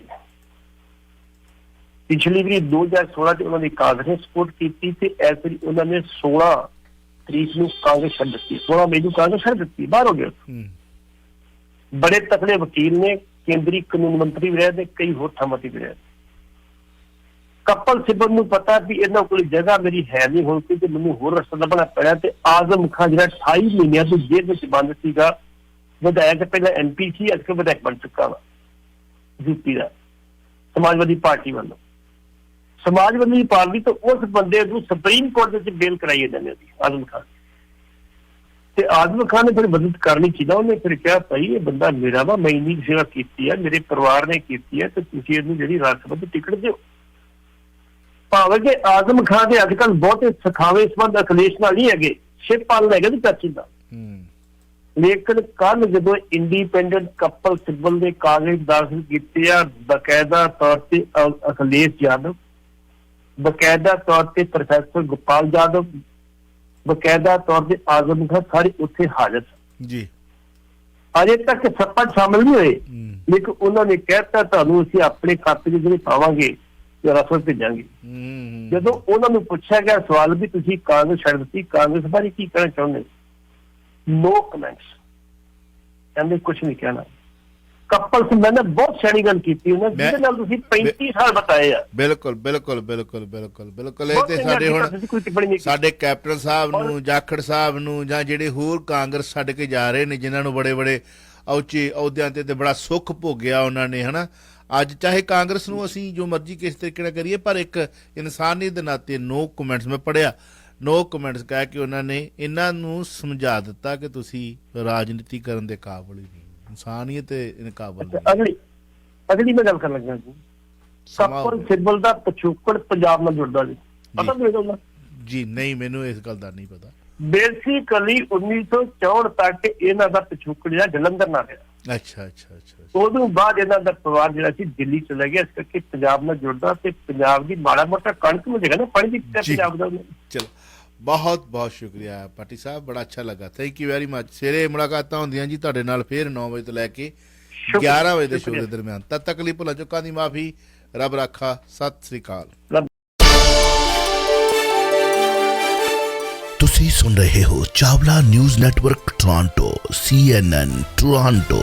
ਪਿਛਲੀ ਵਾਰੀ 2016 ਚ ਉਹਨਾਂ ਦੀ ਕਾਂਗਰਸ ਨੇ ਸਪੋਰਟ ਕੀਤੀ ਤੇ ਇਸ ਵਾਰੀ ਉਹਨਾਂ ਨੇ 16 ਤਰੀਕ ਨੂੰ ਕਾਂਗਰਸ ਛੱਡ ਦਿੱਤੀ, 16 ਮਈ ਨੂੰ ਕਾਂਗਰਸ ਛੱਡ ਦਿੱਤੀ, ਬਾਹਰ ਹੋ ਗਿਆ। ਬੜੇ ਤਕੜੇ ਵਕੀਲ ਨੇ, ਕੇਂਦਰੀ ਕਾਨੂੰਨ ਮੰਤਰੀ ਵੀ ਰਹੇ ਨੇ, ਕਈ ਹੋਰ ਥਾਵਾਂ ਤੇ ਵੀ ਰਹੇ। ਕਪਲ ਸਿੱਬਲ ਨੂੰ ਪਤਾ ਵੀ ਇਹਨਾਂ ਕੋਲ ਜਗ੍ਹਾ ਮੇਰੀ ਹੈ ਨਹੀਂ ਹੁਣ ਤੇ ਮੈਨੂੰ ਹੋਰ ਰਸਤਾ ਲੱਭਣਾ ਪੈਣਾ। ਤੇ ਆਜ਼ਮ ਖਾਨ ਜਿਹੜਾ 28 ਮਹੀਨਿਆਂ ਤੋਂ ਜੇਲ੍ਹ ਵਿੱਚ ਬੰਦ ਸੀਗਾ, ਵਿਧਾਇਕ ਪਹਿਲਾਂ MP ਸੀ, ਅੱਜ ਕੱਲ੍ਹ ਵਿਧਾਇਕ ਬਣ ਚੁੱਕਾ ਵਾ ਯੂਪੀ ਦਾ ਸਮਾਜਵਾਦੀ ਪਾਰਟੀ ਵੱਲੋਂ। ਸਮਾਜਵਾਦੀ ਪਾਰਟੀ ਤੋਂ ਉਸ ਬੰਦੇ ਨੂੰ ਸੁਪਰੀਮ ਕੋਰਟ ਦੇ ਵਿੱਚ ਬੇਲ ਕਰਾਈ ਜਾਂਦੇ ਉਹਦੀ, ਆਜ਼ਮ ਖਾਨ। ਤੇ ਆਜ਼ਮ ਖਾਨ ਨੇ ਫਿਰ ਮਦਦ ਕਰਨੀ ਚਾਹੀਦਾ, ਉਹਨੇ ਫਿਰ ਕਿਹਾ ਭਾਈ ਇਹ ਬੰਦਾ ਮੇਰਾ ਵਾ, ਮੈਂ ਇੰਨੀ ਸੇਵਾ ਕੀਤੀ ਹੈ, ਮੇਰੇ ਪਰਿਵਾਰ ਨੇ ਕੀਤੀ ਹੈ, ਤੇ ਤੁਸੀਂ ਇਹਨੂੰ ਜਿਹੜੀ ਰਾਜ ਸਭਾ ਦੀ ਟਿਕਟ ਦਿਓ। ਭਾਵੇਂ ਕਿ ਆਜ਼ਮ ਖਾਨ ਦੇ ਅੱਜ ਕੱਲ੍ਹ ਬਹੁਤੇ ਸਖਾਵੇ ਸੰਬੰਧ ਅਖਿਲੇਸ਼ ਨਾਲ ਨਹੀਂ ਹੈਗੇ, ਸ਼ਿਵਪਾਲ ਹੈਗਾ ਜੀ ਚਾਚੀ ਦਾ। ਲੇਕਿਨ ਕੱਲ ਜਦੋਂ ਇੰਡੀਪੈਂਡੈਂਟ ਕਪਲ ਸਿੱਬਲ ਦੇ ਕਾਗਜ਼ ਦਾਖਲ ਕੀਤੇ ਆ, ਬਕਾਇਦਾ ਤੌਰ ਤੇ ਅਖਿਲੇਸ਼ ਯਾਦਵ, ਬਕਾਇਦਾ ਤੌਰ ਤੇ ਪ੍ਰੋਫੈਸਰ ਗੋਪਾਲ ਯਾਦਵ, ਬਕਾਇਦਾ ਤੌਰ ਤੇ ਆਜ਼ਮ ਖਾਨ, ਸਾਰੇ ਉੱਥੇ ਹਾਜ਼ਰ ਜੀ। ਅਜੇ ਤੱਕ ਸੱਪਾ ਸ਼ਾਮਲ ਨਹੀਂ ਹੋਏ, ਲੇਕਿਨ ਉਹਨਾਂ ਨੇ ਕਹਿਤਾ ਤੁਹਾਨੂੰ ਅਸੀਂ ਆਪਣੇ ਖਾਤੇ ਚ ਜਿਹੜੇ ਪਾਵਾਂਗੇ ਰਸਮ ਭੇਜਾਂਗੇ। ਜਦੋਂ ਉਹਨਾਂ ਨੂੰ ਪੁੱਛਿਆ ਗਿਆ ਸਵਾਲ ਵੀ ਤੁਸੀਂ ਕਾਂਗਰਸ ਛੱਡ ਦਿੱਤੀ, ਕਾਂਗਰਸ ਬਾਰੇ ਕੀ ਕਹਿਣਾ ਚਾਹੁੰਦੇ? ਨੋ ਕਮੈਂਟਸ, ਕਹਿੰਦੇ ਕੁਛ ਨਹੀਂ ਕਹਿਣਾ। ਕਪਲ ਸਿੰਘ ਨੇ ਬਹੁਤ ਸਿਆਣੀ ਗੱਲ ਕੀਤੀ ਉਹਨਾਂ, ਜਿਹਦੇ ਨਾਲ ਤੁਸੀਂ 35 ਸਾਲ ਬਤਾਏ ਆ। ਬਿਲਕੁਲ ਬਿਲਕੁਲ ਬਿਲਕੁਲ ਬਿਲਕੁਲ ਬਿਲਕੁਲ। ਇਹ ਤੇ ਸਾਡੇ ਹੁਣ ਸਾਡੇ ਕੈਪਟਨ ਸਾਹਿਬ ਨੂੰ, ਜਾਖੜ ਸਾਹਿਬ ਨੂੰ, ਜਾਂ ਜਿਹੜੇ ਹੋਰ ਕਾਂਗਰਸ ਛੱਡ ਕੇ ਜਾ ਰਹੇ ਨੇ, ਜਿਨ੍ਹਾਂ ਨੂੰ ਬੜੇ ਬੜੇ ਉੱਚੇ ਅਹੁਦਿਆਂ ਤੇ ਬੜਾ ਸੁੱਖ ਭੋਗਿਆ ਉਹਨਾਂ ਨੇ, ਹਨਾ। ਅੱਜ ਚਾਹੇ ਕਾਂਗਰਸ ਨੂੰ ਅਸੀਂ ਜੋ ਮਰਜ਼ੀ ਕਿਸ ਤਰੀਕੇ ਨਾਲ ਕਰੀਏ, ਪਰ ਇੱਕ ਇਨਸਾਨੀਅਤ ਦੇ ਨਾਤੇ ਨੋ ਕਮੈਂਟਸ, ਮੈਂ ਪੜ੍ਹਿਆ ਨੋ ਕਮੈਂਟਸ ਕਹਿ ਕੇ ਉਹਨਾਂ ਨੇ ਇਹਨਾਂ ਨੂੰ ਸਮਝਾ ਦਿੱਤਾ ਕਿ ਤੁਸੀਂ ਰਾਜਨੀਤੀ ਕਰਨ ਦੇ ਕਾਬਲ ਹੀ ਨਹੀਂ, ਇਨਸਾਨੀਅਤ ਦੇ ਕਾਬਲ ਨਹੀਂ। ਅਗਲੀ ਮੈਂ ਗੱਲ ਕਰਨ ਲੱਗਾ ਜੀ, ਕਪਲ ਸਿੱਬਲ ਦਾ ਪਿਛੋਕੜ ਪੰਜਾਬ ਨਾਲ ਜੁੜਦਾ ਜੀ, ਪਤਾ ਨਹੀਂ ਜੀ? ਨਹੀਂ, ਮੈਨੂੰ ਇਸ ਗੱਲ ਦਾ ਨਹੀਂ ਪਤਾ। ਬੇਸਿਕਲੀ 1964 ਤੱਕ ਇਹਨਾਂ ਦਾ ਪਿਛੋਕੜ ਜਿਹੜਾ ਜਲੰਧਰ ਨਾਲ ਰਿਹਾ। ਅੱਛਾ ਅੱਛਾ ਅੱਛਾ। ਉਦੋਂ ਬਾਅਦ ਇਹਨਾਂ ਦਾ ਪਰਿਵਾਰ ਜਿਹੜਾ ਸੀ ਦਿੱਲੀ ਚਲਾ ਗਿਆ, ਇਸ ਕਰਕੇ ਪੰਜਾਬ ਨਾਲ ਜੁੜਦਾ ਤੇ ਪੰਜਾਬ ਦੀ ਮਾੜਾ ਮੋਟਾ ਕਣਕ ਮਿਲ ਜਾਏਗਾ ਨਾ, ਪਾਣੀ ਦੀ ਪੰਜਾਬ ਦਾ। ਚਲੋ ਬਹੁਤ ਬਹੁਤ ਸ਼ੁਕਰੀਆ ਪਾਟੀ ਸਾਹਿਬ, ਬੜਾ ਅੱਛਾ ਲੱਗਾ, ਥੈਂਕ ਯੂ ਵੈਰੀ ਮਚ। ਸਵੇਰੇ ਮੁਲਾਕਾਤਾਂ ਹੁੰਦੀਆਂ ਜੀ ਤੁਹਾਡੇ ਨਾਲ ਫਿਰ 9 ਵਜੇ ਤੋਂ ਲੈ ਕੇ 11 ਵਜੇ ਦੇ ਸ਼ੋਅ ਦੇ ਦਰਮਿਆਨ। ਤਦ ਤੱਕ ਲਈ ਭੁੱਲਾਂ ਚੁੱਕਾਂ ਦੀ ਮਾਫੀ, ਰੱਬ ਰਾਖਾ, ਸਤਿ ਸ੍ਰੀ ਅਕਾਲ। ਤੁਸੀਂ ਸੁਣ ਰਹੇ ਹੋ Chawla news network Toronto, CNN Toronto.